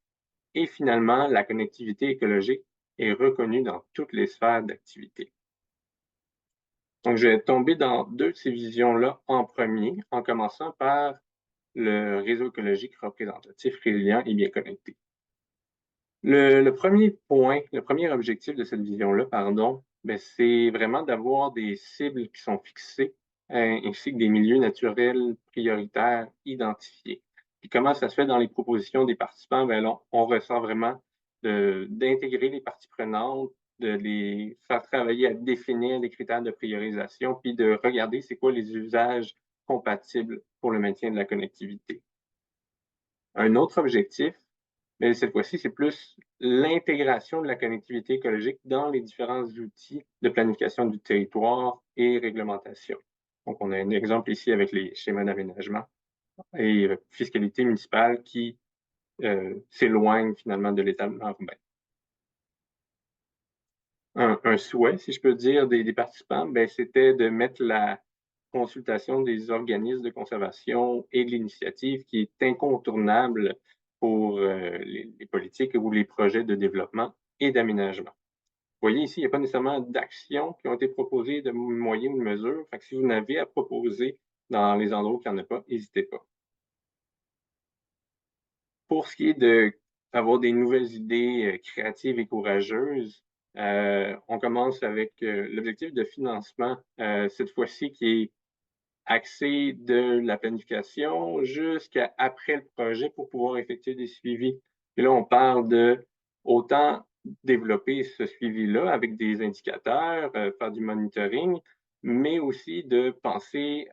et finalement, la connectivité écologique est reconnue dans toutes les sphères d'activité. Donc, je vais tomber dans deux de ces visions-là en premier, en commençant par le réseau écologique représentatif, résilient et bien connecté. Le premier point, le premier objectif de cette vision-là, pardon, ben, c'est vraiment d'avoir des cibles qui sont fixées, ainsi que des milieux naturels prioritaires identifiés. Puis comment ça se fait dans les propositions des participants? Ben, on ressent vraiment d'intégrer les parties prenantes, de les faire travailler à définir des critères de priorisation, puis de regarder c'est quoi les usages compatibles pour le maintien de la connectivité. Un autre objectif, mais cette fois-ci, c'est plus l'intégration de la connectivité écologique dans les différents outils de planification du territoire et réglementation. Donc, on a un exemple ici avec les schémas d'aménagement et fiscalité municipale qui s'éloignent finalement de l'étalement urbain. Un souhait, si je peux dire, des participants, ben, c'était de mettre la consultation des organismes de conservation et de l'initiative qui est incontournable pour les politiques ou les projets de développement et d'aménagement. Vous voyez ici, il n'y a pas nécessairement d'actions qui ont été proposées, de moyens ou de mesures. Fait que si vous n'avez à proposer dans les endroits où il n'y en a pas, n'hésitez pas. Pour ce qui est d'avoir des nouvelles idées créatives et courageuses, on commence avec l'objectif de financement, cette fois-ci qui est axé de la planification jusqu'à après le projet pour pouvoir effectuer des suivis. Et là, on parle de autant développer ce suivi-là avec des indicateurs, faire du monitoring, mais aussi de penser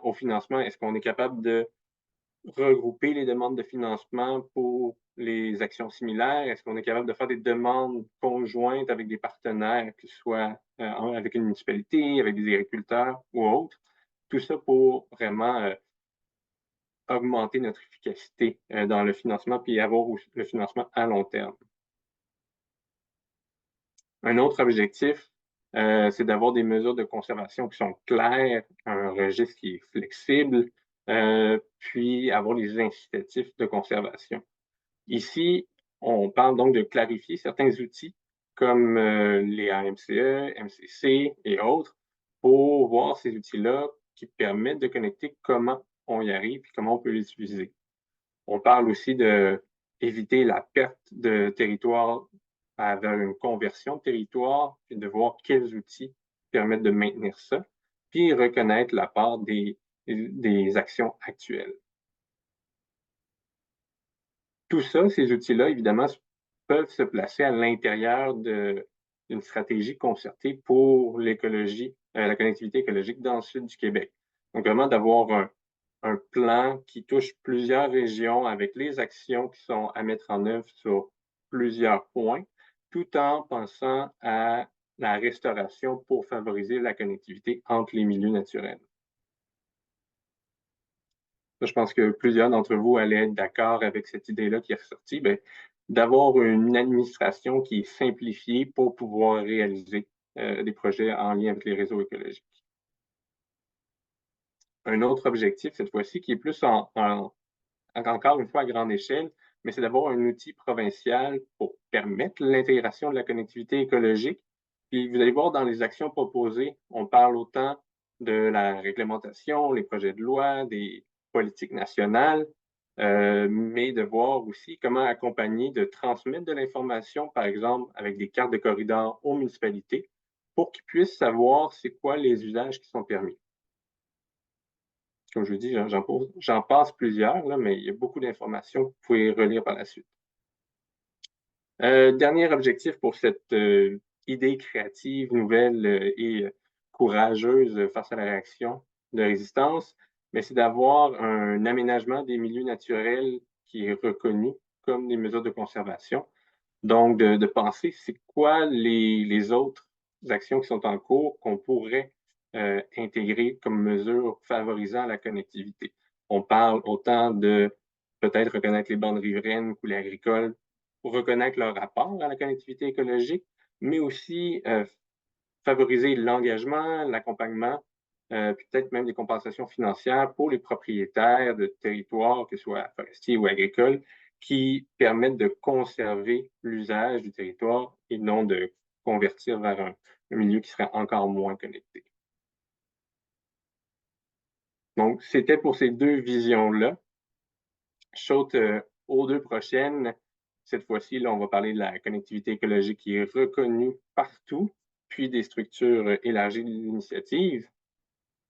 au financement. Est-ce qu'on est capable de regrouper les demandes de financement pour les actions similaires? Est-ce qu'on est capable de faire des demandes conjointes avec des partenaires, que ce soit avec une municipalité, avec des agriculteurs ou autres? Tout ça pour vraiment augmenter notre efficacité dans le financement puis avoir le financement à long terme. Un autre objectif, c'est d'avoir des mesures de conservation qui sont claires, un registre qui est flexible, puis avoir des incitatifs de conservation. Ici, on parle donc de clarifier certains outils comme les AMCE, MCC et autres pour voir ces outils-là qui permettent de connecter comment on y arrive et comment on peut l'utiliser. On parle aussi d'éviter la perte de territoire vers une conversion de territoire, puis de voir quels outils permettent de maintenir ça, puis reconnaître la part des actions actuelles. Tout ça, ces outils-là, évidemment, peuvent se placer à l'intérieur d'une stratégie concertée pour l'écologie, la connectivité écologique dans le sud du Québec. Donc, vraiment d'avoir un plan qui touche plusieurs régions avec les actions qui sont à mettre en œuvre sur plusieurs points, tout en pensant à la restauration pour favoriser la connectivité entre les milieux naturels. Je pense que plusieurs d'entre vous allaient être d'accord avec cette idée-là qui est ressortie, d'avoir une administration qui est simplifiée pour pouvoir réaliser des projets en lien avec les réseaux écologiques. Un autre objectif, cette fois-ci, qui est plus encore une fois à grande échelle, mais c'est d'avoir un outil provincial pour permettre l'intégration de la connectivité écologique. Puis vous allez voir dans les actions proposées, on parle autant de la réglementation, les projets de loi, des politiques nationales, mais de voir aussi comment accompagner, de transmettre de l'information, par exemple, avec des cartes de corridor aux municipalités, pour qu'ils puissent savoir c'est quoi les usages qui sont permis. Comme je vous dis, j'en passe plusieurs, là, mais il y a beaucoup d'informations que vous pouvez relire par la suite. Dernier objectif pour cette idée créative, nouvelle et courageuse face à la réaction de résistance, mais c'est d'avoir un aménagement des milieux naturels qui est reconnu comme des mesures de conservation. Donc, de penser c'est quoi les autres actions qui sont en cours qu'on pourrait intégrer comme mesures favorisant la connectivité. On parle autant de peut-être reconnaître les bandes riveraines, coulées agricoles, pour reconnaître leur rapport à la connectivité écologique, mais aussi favoriser l'engagement, l'accompagnement, puis peut-être même des compensations financières pour les propriétaires de territoires, que ce soit forestiers ou agricoles, qui permettent de conserver l'usage du territoire et non de convertir vers un milieu qui serait encore moins connecté. Donc, c'était pour ces deux visions-là. Je saute aux deux prochaines. Cette fois-ci, là, on va parler de la connectivité écologique qui est reconnue partout, puis des structures élargies de l'initiative.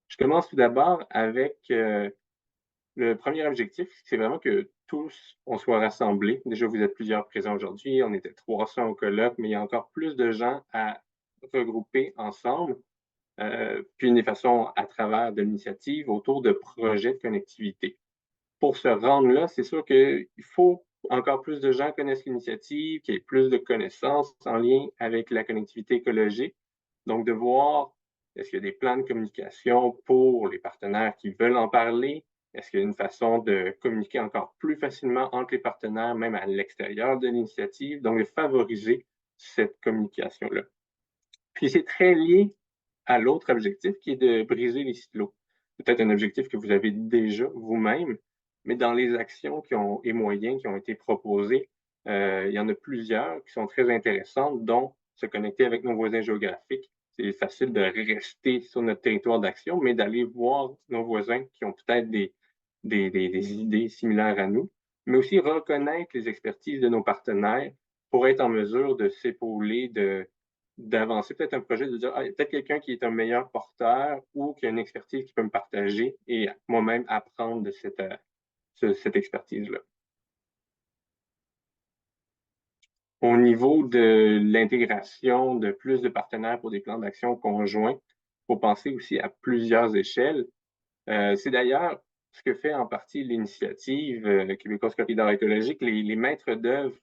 Je commence tout d'abord avec le premier objectif, c'est vraiment que tous, on soit rassemblés. Déjà, vous êtes plusieurs présents aujourd'hui, on était 300 au colloque, mais il y a encore plus de gens à regrouper ensemble, puis une façon à travers de l'initiative autour de projets de connectivité. Pour se rendre là, c'est sûr qu'il faut encore plus de gens connaissent l'initiative, qu'il y ait plus de connaissances en lien avec la connectivité écologique. Donc, de voir est-ce qu'il y a des plans de communication pour les partenaires qui veulent en parler? Est-ce qu'il y a une façon de communiquer encore plus facilement entre les partenaires, même à l'extérieur de l'initiative? Donc, de favoriser cette communication-là. Puis, c'est très lié à l'autre objectif qui est de briser les silos. Peut-être un objectif que vous avez déjà vous-même, mais dans les actions et moyens qui ont été proposés, il y en a plusieurs qui sont très intéressantes, dont se connecter avec nos voisins géographiques. C'est facile de rester sur notre territoire d'action, mais d'aller voir nos voisins qui ont peut-être des idées similaires à nous, mais aussi reconnaître les expertises de nos partenaires pour être en mesure de s'épauler, d'avancer peut-être un projet, de dire, ah, il y a peut-être quelqu'un qui est un meilleur porteur ou qui a une expertise qui peut me partager et moi-même apprendre de cette expertise-là. Au niveau de l'intégration de plus de partenaires pour des plans d'action conjoints, il faut penser aussi à plusieurs échelles. C'est d'ailleurs ce que fait en partie l'initiative québécoise Corridor écologique. Les maîtres d'œuvre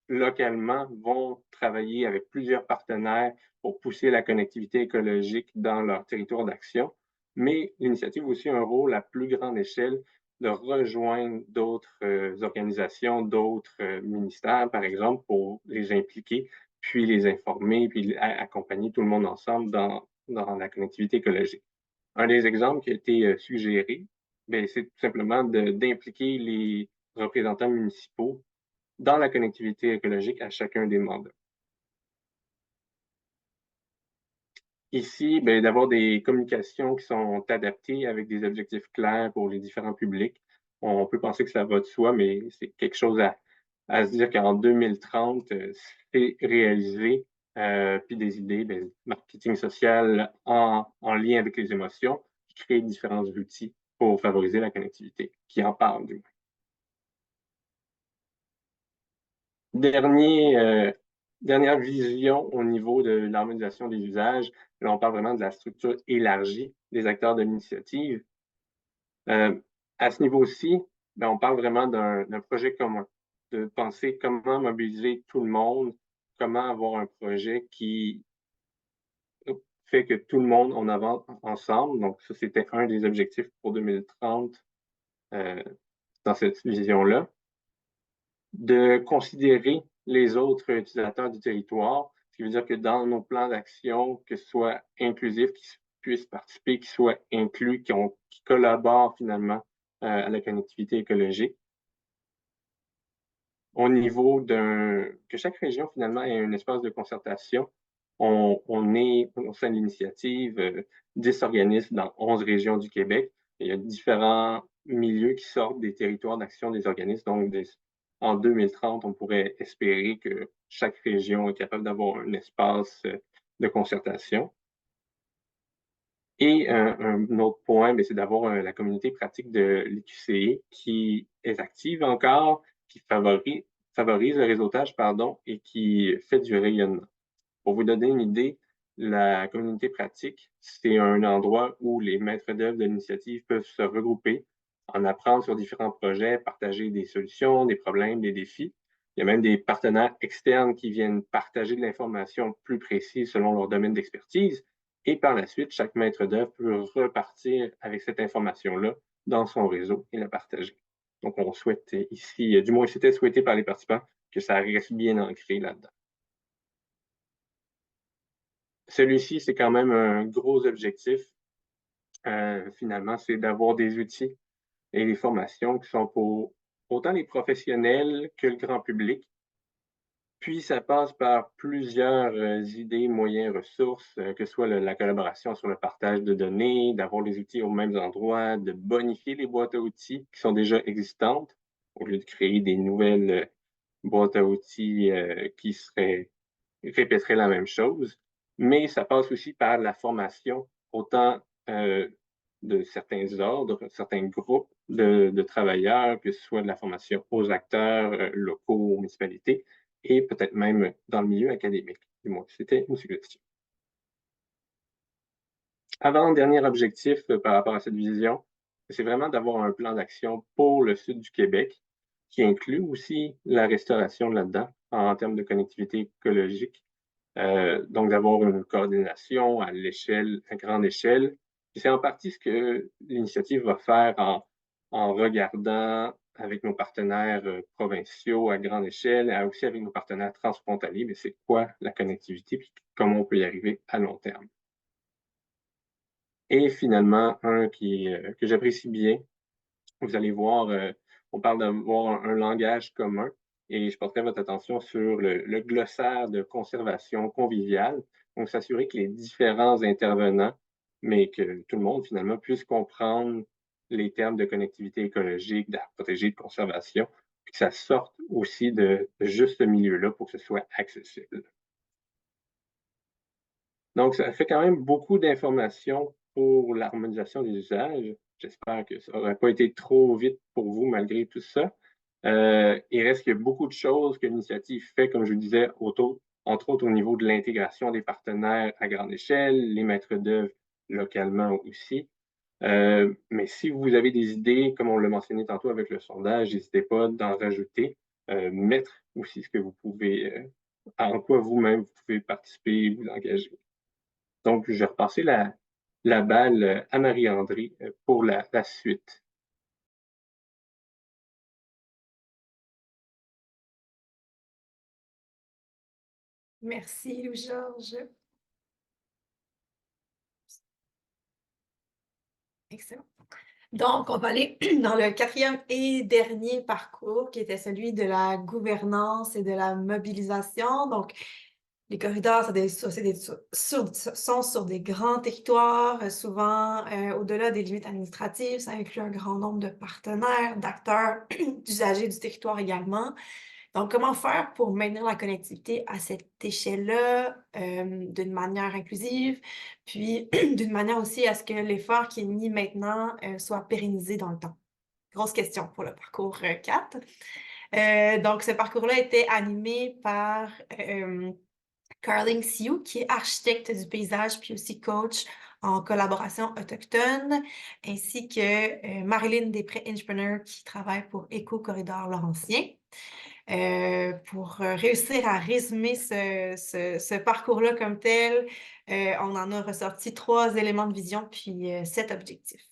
localement vont travailler avec plusieurs partenaires pour pousser la connectivité écologique dans leur territoire d'action. Mais l'initiative a aussi un rôle à plus grande échelle de rejoindre d'autres organisations, d'autres ministères, par exemple, pour les impliquer, puis les informer, puis accompagner tout le monde ensemble dans la connectivité écologique. Un des exemples qui a été suggéré, ben, c'est tout simplement d'impliquer les représentants municipaux dans la connectivité écologique à chacun des mandats. Ici, ben, d'avoir des communications qui sont adaptées avec des objectifs clairs pour les différents publics. On peut penser que ça va de soi, mais c'est quelque chose à se dire qu'en 2030, c'est réalisé, puis des idées, ben, marketing social en lien avec les émotions, qui créent différents outils pour favoriser la connectivité, qui en parlent du moins. Dernière vision au niveau de l'harmonisation des usages. Là, on parle vraiment de la structure élargie des acteurs de l'initiative. À ce niveau-ci, ben, on parle vraiment d'un projet commun, de penser comment mobiliser tout le monde, comment avoir un projet qui fait que tout le monde en avance ensemble. Donc, ça, c'était un des objectifs pour 2030 euh, dans cette vision-là. De considérer les autres utilisateurs du territoire, ce qui veut dire que dans nos plans d'action, que ce soit inclusif, qu'ils puissent participer, qu'ils soient inclus, qui collaborent finalement à la connectivité écologique. Au niveau que chaque région finalement ait un espace de concertation, on est au sein de l'initiative 10 organismes dans 11 régions du Québec. Il y a différents milieux qui sortent des territoires d'action des organismes. Donc, en 2030, on pourrait espérer que chaque région est capable d'avoir un espace de concertation. Et un autre point, c'est d'avoir la communauté pratique de l'IQCE qui est active encore, qui favorise le réseautage, pardon, et qui fait du rayonnement. Pour vous donner une idée, la communauté pratique, c'est un endroit où les maîtres d'œuvre de l'initiative peuvent se regrouper, en apprendre sur différents projets, partager des solutions, des problèmes, des défis. Il y a même des partenaires externes qui viennent partager de l'information plus précise selon leur domaine d'expertise. Et par la suite, chaque maître d'œuvre peut repartir avec cette information-là dans son réseau et la partager. Donc, on souhaite ici, du moins c'était souhaité par les participants, que ça reste bien ancré là-dedans. Celui-ci, c'est quand même un gros objectif. Finalement, c'est d'avoir des outils et des formations qui sont pour autant les professionnels que le grand public. Puis, ça passe par plusieurs idées, moyens, ressources, que ce soit la collaboration sur le partage de données, d'avoir les outils aux mêmes endroits, de bonifier les boîtes à outils qui sont déjà existantes, au lieu de créer des nouvelles boîtes à outils qui répéteraient la même chose. Mais ça passe aussi par la formation, autant de certains ordres, certains groupes de travailleurs, que ce soit de la formation aux acteurs locaux, aux municipalités, et peut-être même dans le milieu académique. Du moins, c'était une suggestion. Avant-dernier objectif par rapport à cette vision, c'est vraiment d'avoir un plan d'action pour le sud du Québec qui inclut aussi la restauration là-dedans en termes de connectivité écologique. Donc, d'avoir une coordination à grande échelle. C'est en partie ce que l'initiative va faire en regardant avec nos partenaires provinciaux à grande échelle, et aussi avec nos partenaires transfrontaliers, mais c'est quoi la connectivité et comment on peut y arriver à long terme. Et finalement, que j'apprécie bien, vous allez voir, on parle d'avoir un langage commun et je porterai votre attention sur le glossaire de conservation conviviale. Donc, s'assurer que les différents intervenants, mais que tout le monde finalement puisse comprendre les termes de connectivité écologique, de protéger, de conservation, puis que ça sorte aussi de juste ce milieu-là pour que ce soit accessible. Donc, ça fait quand même beaucoup d'informations pour l'harmonisation des usages. J'espère que ça n'aurait pas été trop vite pour vous malgré tout ça. Il reste qu'il y a beaucoup de choses que l'initiative fait, comme je vous disais, entre autres au niveau de l'intégration des partenaires à grande échelle, les maîtres d'œuvre localement aussi. Mais si vous avez des idées, comme on l'a mentionné tantôt avec le sondage, n'hésitez pas d'en rajouter, mettre aussi ce que vous pouvez, en quoi vous-même vous pouvez participer, vous engager. Donc, je vais repasser la balle à Marie-André pour la suite. Merci, Louis-Georges. Excellent. Donc, on va aller dans le quatrième et dernier parcours, qui était celui de la gouvernance et de la mobilisation. Donc, les corridors, sont sur des grands territoires, souvent au-delà des limites administratives. Ça inclut un grand nombre de partenaires, d'acteurs, d'usagers du territoire également. Donc, comment faire pour maintenir la connectivité à cette échelle-là d'une manière inclusive, puis d'une manière aussi à ce que l'effort qui est mis maintenant soit pérennisé dans le temps? Grosse question pour le parcours 4. Donc, ce parcours-là était animé par Carling Sioux, qui est architecte du paysage, puis aussi coach en collaboration autochtone, ainsi que Marilyn Després-Inchpreneur, qui travaille pour Éco-Corridor Laurentien. Pour réussir à résumer ce parcours-là comme tel, on en a ressorti 3 éléments de vision puis 7 objectifs.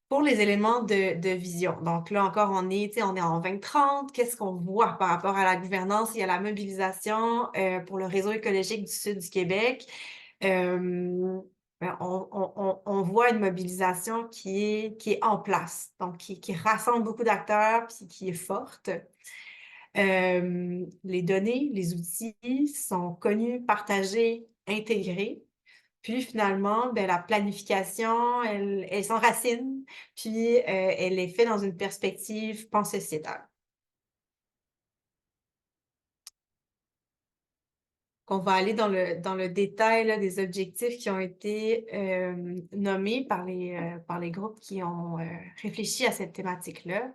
Pour les éléments de vision, donc là encore, on est en 2030. Qu'est-ce qu'on voit par rapport à la gouvernance et à la mobilisation pour le réseau écologique du sud du Québec? On voit une mobilisation qui est en place, donc qui rassemble beaucoup d'acteurs puis qui est forte. Les données, les outils sont connus, partagés, intégrés. Puis finalement, la planification, elle s'enracine, puis elle est faite dans une perspective pansociétale. On va aller dans le détail là, des objectifs qui ont été nommés par les groupes qui ont réfléchi à cette thématique-là.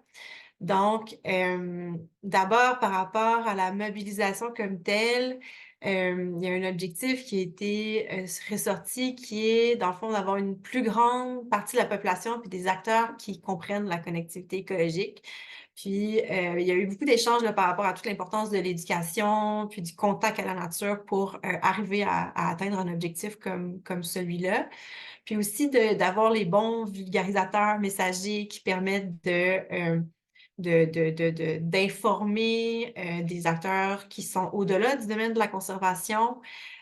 Donc, d'abord, par rapport à la mobilisation comme telle, il y a un objectif qui a été ressorti qui est, dans le fond, d'avoir une plus grande partie de la population puis des acteurs qui comprennent la connectivité écologique. Puis, il y a eu beaucoup d'échanges par rapport à toute l'importance de l'éducation puis du contact à la nature pour arriver à atteindre un objectif comme celui-là. Puis aussi d'avoir les bons vulgarisateurs, messagers qui permettent d'informer des acteurs qui sont au-delà du domaine de la conservation,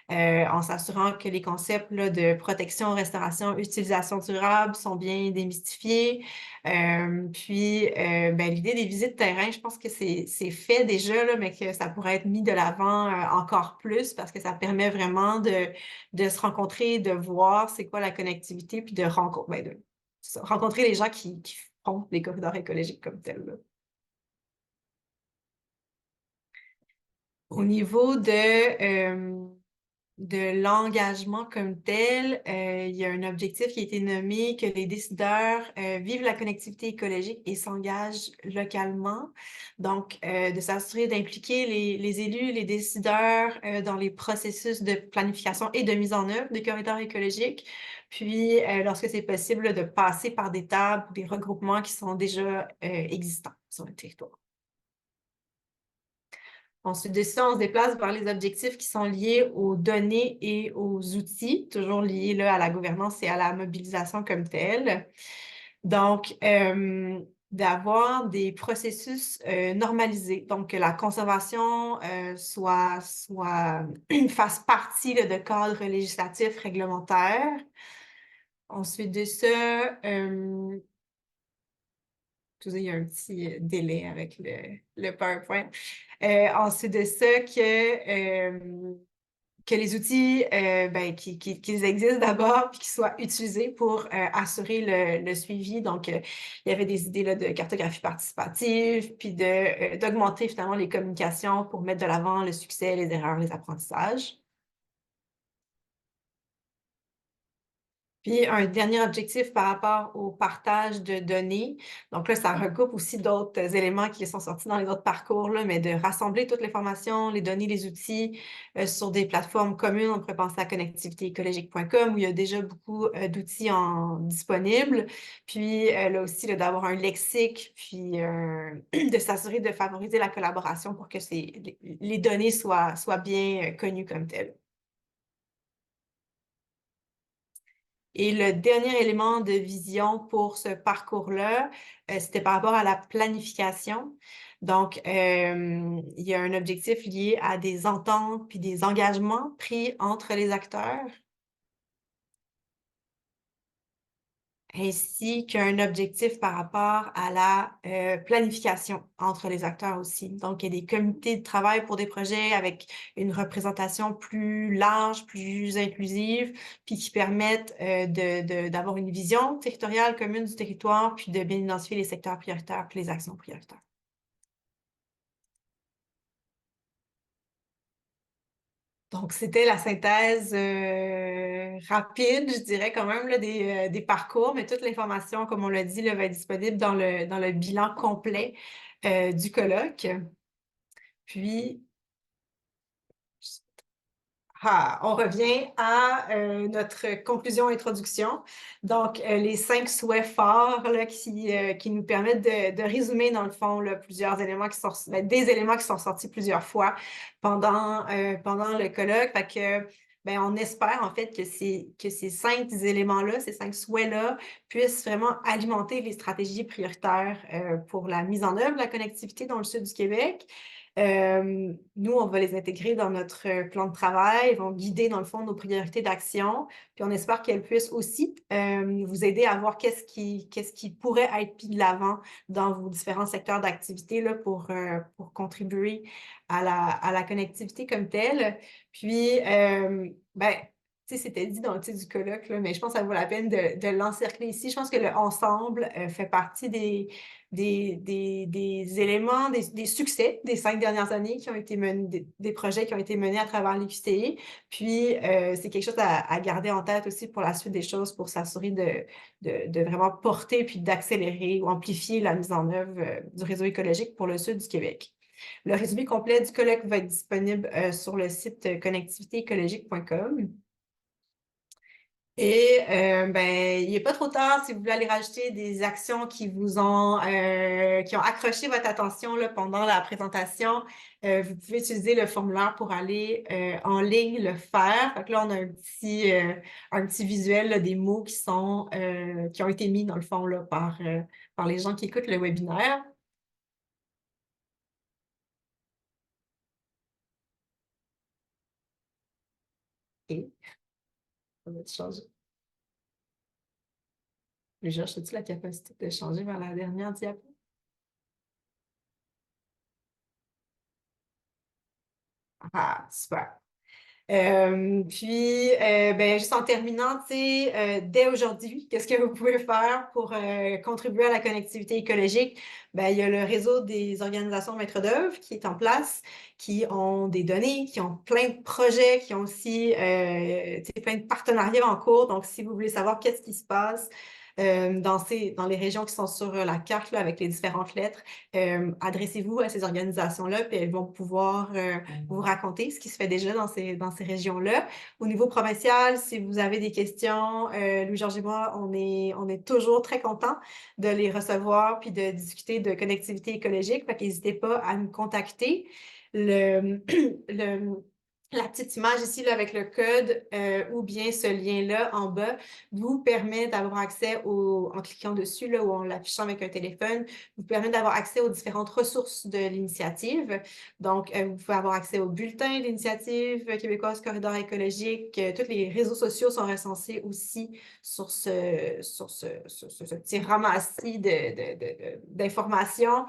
en s'assurant que les concepts là, de protection, restauration, utilisation durable sont bien démystifiés. Puis, l'idée des visites terrain, je pense que c'est fait déjà, là, mais que ça pourrait être mis de l'avant encore plus parce que ça permet vraiment de se rencontrer, de voir c'est quoi la connectivité, puis de rencontrer les gens qui font des corridors écologiques comme tels, là. Au niveau de l'engagement comme tel, il y a un objectif qui a été nommé que les décideurs vivent la connectivité écologique et s'engagent localement. Donc, de s'assurer d'impliquer les élus, les décideurs dans les processus de planification et de mise en œuvre des corridors écologiques. Puis, lorsque c'est possible, de passer par des tables ou des regroupements qui sont déjà existants sur le territoire. Ensuite de ça, on se déplace vers les objectifs qui sont liés aux données et aux outils, toujours liés là, à la gouvernance et à la mobilisation comme telle. Donc, d'avoir des processus normalisés, donc que la conservation fasse partie là, de cadres législatifs réglementaires. Ensuite de ça, il y a un petit délai avec le PowerPoint. Ensuite de ça, que les outils qu'ils existent d'abord puis qu'ils soient utilisés pour assurer le suivi. Donc, il y avait des idées là, de cartographie participative, puis d'augmenter finalement les communications pour mettre de l'avant le succès, les erreurs, les apprentissages. Puis, un dernier objectif par rapport au partage de données. Donc là, ça recoupe aussi d'autres éléments qui sont sortis dans les autres parcours, là, mais de rassembler toute l'information, les données, les outils sur des plateformes communes. On pourrait penser à connectivitéécologique.com où il y a déjà beaucoup d'outils disponibles. Puis là aussi, d'avoir un lexique, puis de s'assurer de favoriser la collaboration pour que les données soient bien connues comme telles. Et le dernier élément de vision pour ce parcours-là, c'était par rapport à la planification. Donc, il y a un objectif lié à des ententes puis des engagements pris entre les acteurs, ainsi qu'un objectif par rapport à la planification entre les acteurs aussi. Donc, il y a des comités de travail pour des projets avec une représentation plus large, plus inclusive, puis qui permettent d'avoir une vision territoriale commune du territoire, puis de bien identifier les secteurs prioritaires puis les actions prioritaires. Donc, c'était la synthèse rapide, je dirais quand même, là, des parcours, mais toute l'information, comme on l'a dit, là, va être disponible dans le bilan complet du colloque. Puis, on revient à notre conclusion-introduction. Donc, les 5 souhaits forts là, qui nous permettent de résumer, dans le fond, là, plusieurs éléments qui sont, des éléments qui sont sortis plusieurs fois pendant le colloque. Fait que, on espère, en fait, que ces 5 éléments-là, ces 5 souhaits-là, puissent vraiment alimenter les stratégies prioritaires pour la mise en œuvre de la connectivité dans le sud du Québec. Nous, on va les intégrer dans notre plan de travail, ils vont guider, dans le fond, nos priorités d'action. Puis on espère qu'elles puissent aussi vous aider à voir qu'est-ce qui pourrait être mis de l'avant dans vos différents secteurs d'activité là, pour contribuer à la connectivité comme telle. Puis, tu sais, c'était dit dans le titre du colloque, là, mais je pense que ça vaut la peine de l'encercler ici. Je pense que le ensemble fait partie des éléments, des succès des 5 dernières années qui ont été menés, des projets qui ont été menés à travers l'UQTI. Puis, c'est quelque chose à garder en tête aussi pour la suite des choses, pour s'assurer de vraiment porter puis d'accélérer ou amplifier la mise en œuvre du réseau écologique pour le sud du Québec. Le résumé complet du colloque va être disponible sur le site connectivitéécologique.com. Et il n'est pas trop tard si vous voulez aller rajouter des actions qui ont accroché votre attention là, pendant la présentation. Vous pouvez utiliser le formulaire pour aller en ligne le faire. Fait que là, on a un petit visuel là, des mots qui ont été mis dans le fond là, par les gens qui écoutent le webinaire. Et on va changer. Georges, as-tu la capacité de changer vers la dernière diapo? Ah, super. Juste en terminant, dès aujourd'hui, qu'est-ce que vous pouvez faire pour contribuer à la connectivité écologique? Il y a le réseau des organisations maîtres d'œuvre qui est en place, qui ont des données, qui ont plein de projets, qui ont aussi plein de partenariats en cours. Donc, si vous voulez savoir qu'est-ce qui se passe dans les régions qui sont sur la carte là, avec les différentes lettres, adressez-vous à ces organisations-là, puis elles vont pouvoir vous raconter ce qui se fait déjà dans ces régions-là. Au niveau provincial, si vous avez des questions, Louis-Georges et moi, on est toujours très contents de les recevoir puis de discuter de connectivité écologique. Fait qu'hésitez pas à nous contacter. La petite image ici là, avec le code ou bien ce lien-là en bas vous permet d'avoir accès en cliquant dessus là, ou en l'affichant avec un téléphone, vous permet d'avoir accès aux différentes ressources de l'initiative. Donc, vous pouvez avoir accès au bulletin de l'initiative québécoise Corridor écologique. Tous les réseaux sociaux sont recensés aussi sur ce petit ramassis d'informations.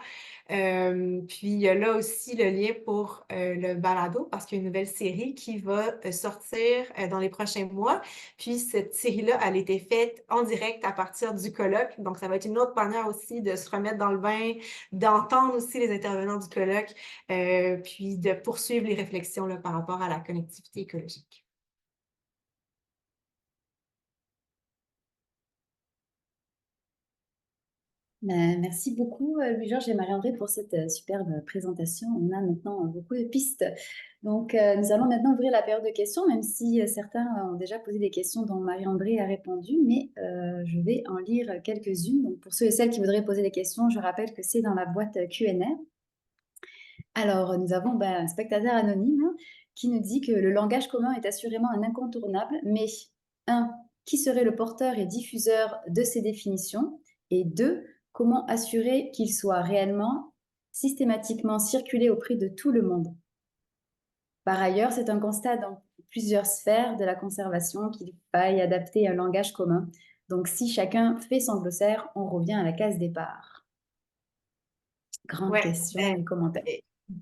Puis, il y a là aussi le lien pour le balado parce qu'il y a une nouvelle série qui va sortir dans les prochains mois. Puis, cette série-là, elle a été faite en direct à partir du colloque. Donc, ça va être une autre manière aussi de se remettre dans le bain, d'entendre aussi les intervenants du colloque, puis de poursuivre les réflexions là, par rapport à la connectivité écologique. Merci beaucoup, Louis-Georges et Marie-André, pour cette superbe présentation. On a maintenant beaucoup de pistes. Donc, nous allons maintenant ouvrir la période de questions, même si certains ont déjà posé des questions dont Marie-André a répondu, mais je vais en lire quelques-unes. Donc, pour ceux et celles qui voudraient poser des questions, je rappelle que c'est dans la boîte Q&A. Alors, nous avons un spectateur anonyme qui nous dit que le langage commun est assurément un incontournable, mais 1. Qui serait le porteur et diffuseur de ces définitions? Et 2. Comment assurer qu'il soit réellement systématiquement circuler au prix de tout le monde. Par ailleurs, c'est un constat dans plusieurs sphères de la conservation qu'il faille adapter un langage commun. Donc, si chacun fait son glossaire, on revient à la case départ. Grande Ouais, question et commentaire.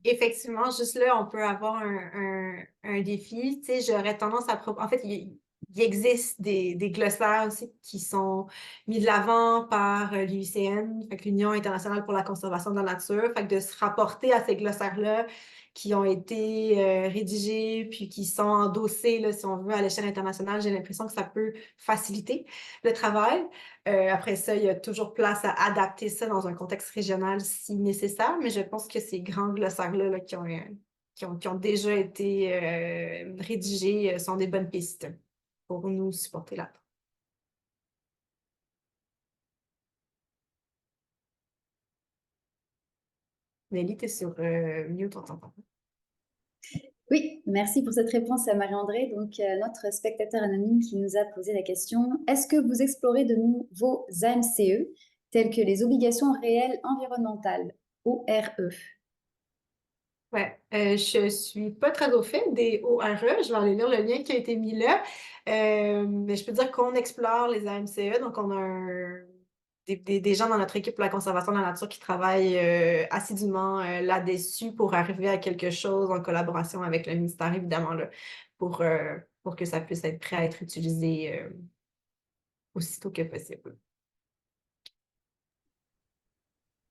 effectivement, juste là, on peut avoir un défi. Tu sais, j'aurais tendance à... En fait, il existe des glossaires aussi qui sont mis de l'avant par l'UICN, fait que l'Union internationale pour la conservation de la nature. Fait que de se rapporter à ces glossaires-là qui ont été rédigés puis qui sont endossés, là, si on veut, à l'échelle internationale, j'ai l'impression que ça peut faciliter le travail. Après ça, il y a toujours place à adapter ça dans un contexte régional si nécessaire, mais je pense que ces grands glossaires-là là, qui ont déjà été rédigés sont des bonnes pistes pour nous supporter là. Nelly, t'es sur mute, on t'entend. Oui, merci pour cette réponse à Marie-André. Donc, notre spectateur anonyme qui nous a posé la question, est-ce que vous explorez de nouveaux AMCE, tels que les obligations réelles environnementales, ORE? Ouais, je suis pas très au fait des ORE. Je vais aller lire le lien qui a été mis là. Mais je peux dire qu'on explore les AMCE. Donc, on a des gens dans notre équipe pour la conservation de la nature qui travaillent assidûment là-dessus pour arriver à quelque chose en collaboration avec le ministère, évidemment, là, pour que ça puisse être prêt à être utilisé aussitôt que possible.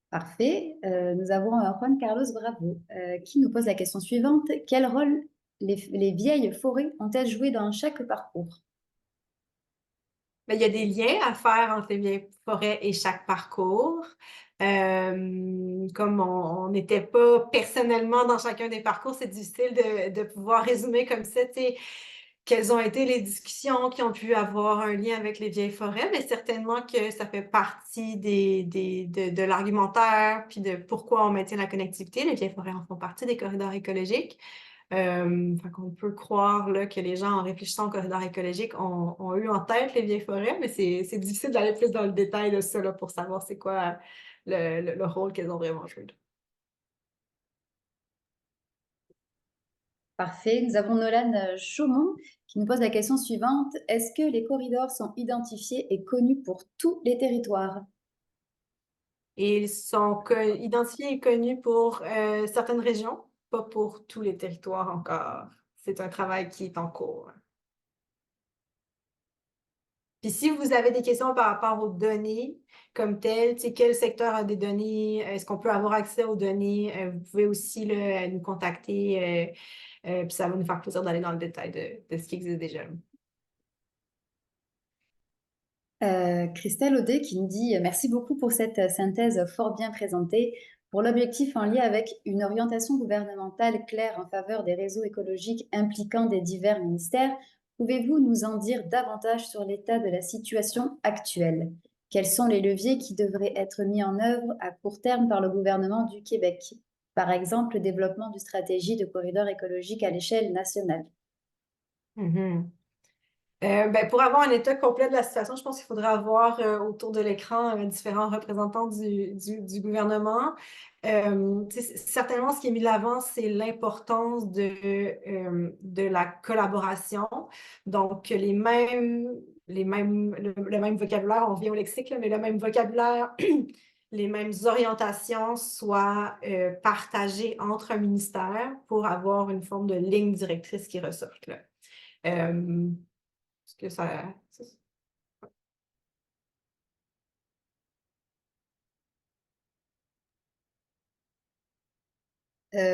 Parfait. Nous avons Juan Carlos Bravo qui nous pose la question suivante. Quel rôle les vieilles forêts ont-elles joué dans chaque parcours? Mais il y a des liens à faire entre les vieilles forêts et chaque parcours. Comme on n'était pas personnellement dans chacun des parcours, c'est difficile de pouvoir résumer comme ça, tu sais, quelles ont été les discussions qui ont pu avoir un lien avec les vieilles forêts, mais certainement que ça fait partie de l'argumentaire, puis de pourquoi on maintient la connectivité. Les vieilles forêts en font partie des corridors écologiques. Fait qu'on peut croire là, que les gens, en réfléchissant au corridor écologique, ont eu en tête les vieilles forêts, mais c'est difficile d'aller plus dans le détail de ça là, pour savoir c'est quoi le rôle qu'elles ont vraiment joué. Parfait. Nous avons Nolan Chaumont qui nous pose la question suivante. Est-ce que les corridors sont identifiés et connus pour tous les territoires? Et ils sont identifiés et connus pour certaines régions, pas pour tous les territoires encore. C'est un travail qui est en cours. Puis si vous avez des questions par rapport aux données comme telles, tu sais, quel secteur a des données, est-ce qu'on peut avoir accès aux données, vous pouvez aussi là, nous contacter, puis ça va nous faire plaisir d'aller dans le détail de ce qui existe déjà. Christelle Audet qui nous dit merci beaucoup pour cette synthèse fort bien présentée. Pour l'objectif en lien avec une orientation gouvernementale claire en faveur des réseaux écologiques impliquant des divers ministères, pouvez-vous nous en dire davantage sur l'état de la situation actuelle? Quels sont les leviers qui devraient être mis en œuvre à court terme par le gouvernement du Québec? Par exemple, le développement d'une stratégie de corridor écologique à l'échelle nationale. Ben, pour avoir un état complet de la situation, je pense qu'il faudrait avoir autour de l'écran différents représentants du gouvernement. Certainement, ce qui est mis de l'avant, c'est l'importance de la collaboration. Donc, le même vocabulaire, on revient au lexique, là, mais le même vocabulaire, les mêmes orientations soient partagées entre un ministère pour avoir une forme de ligne directrice qui ressorte là. Est-ce que ça...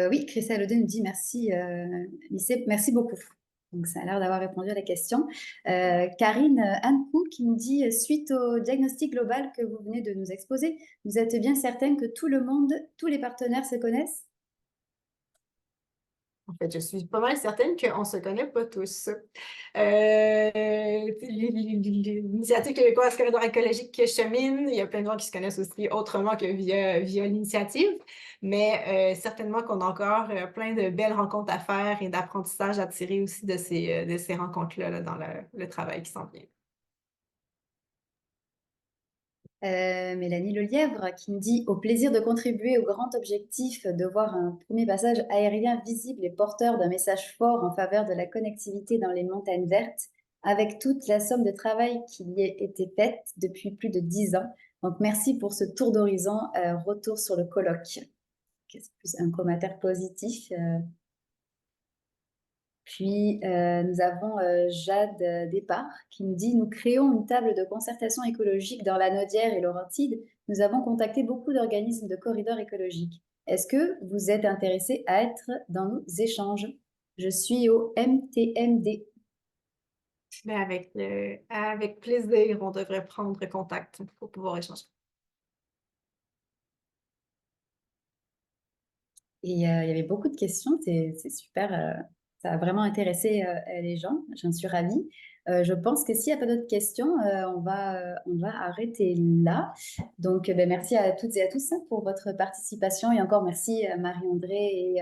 Oui, Christelle Audet nous dit merci, Lissé, merci beaucoup. Donc, ça a l'air d'avoir répondu à la question. Karine Ankou qui nous dit suite au diagnostic global que vous venez de nous exposer, vous êtes bien certaine que tout le monde, tous les partenaires se connaissent? En fait, je suis pas mal certaine qu'on ne se connaît pas tous. L'initiative québécoise Corridor écologique qui chemine, il y a plein de gens qui se connaissent aussi autrement que via l'initiative, mais certainement qu'on a encore plein de belles rencontres à faire et d'apprentissage à tirer aussi de ces rencontres-là là, dans le travail qui s'en vient. Mélanie Lelièvre qui me dit: au plaisir de contribuer au grand objectif de voir un premier passage aérien visible et porteur d'un message fort en faveur de la connectivité dans les montagnes vertes, avec toute la somme de travail qui y a été faite depuis plus de 10 ans. Donc, merci pour ce tour d'horizon. Retour sur le colloque. C'est plus un commentaire positif. Puis, nous avons Jade Départ qui nous dit: nous créons une table de concertation écologique dans la Nodière et Laurentide. Nous avons contacté beaucoup d'organismes de corridors écologiques. Est-ce que vous êtes intéressé à être dans nos échanges? Je suis au MTMD. Mais avec plaisir, on devrait prendre contact pour pouvoir échanger. Et il y avait beaucoup de questions, c'est super, ça a vraiment intéressé les gens, j'en suis ravie. Je pense que s'il n'y a pas d'autres questions, on va arrêter là. Donc, merci à toutes et à tous pour votre participation et encore merci à Marie-André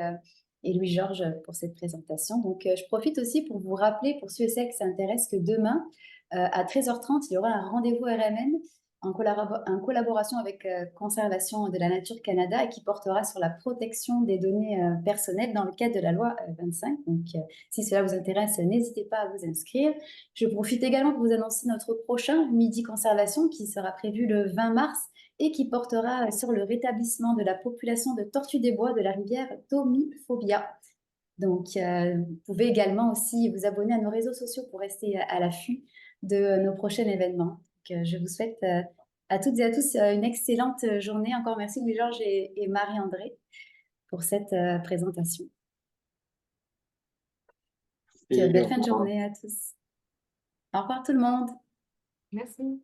et Louis-Georges pour cette présentation. Donc, je profite aussi pour vous rappeler, pour ceux et celles que ça intéresse, que demain, à 13h30, il y aura un rendez-vous RMN en collaboration avec Conservation de la Nature Canada et qui portera sur la protection des données personnelles dans le cadre de la loi 25. Donc, si cela vous intéresse, n'hésitez pas à vous inscrire. Je profite également pour vous annoncer notre prochain Midi Conservation qui sera prévu le 20 mars et qui portera sur le rétablissement de la population de tortues des bois de la rivière Tomiphobia. Donc, vous pouvez également aussi vous abonner à nos réseaux sociaux pour rester à l'affût de nos prochains événements. Donc, je vous souhaite à toutes et à tous une excellente journée. Encore merci Louis-Georges et Marie-André pour cette présentation. Et Belle au fin de revoir. journée à tous. Au revoir tout le monde. Merci.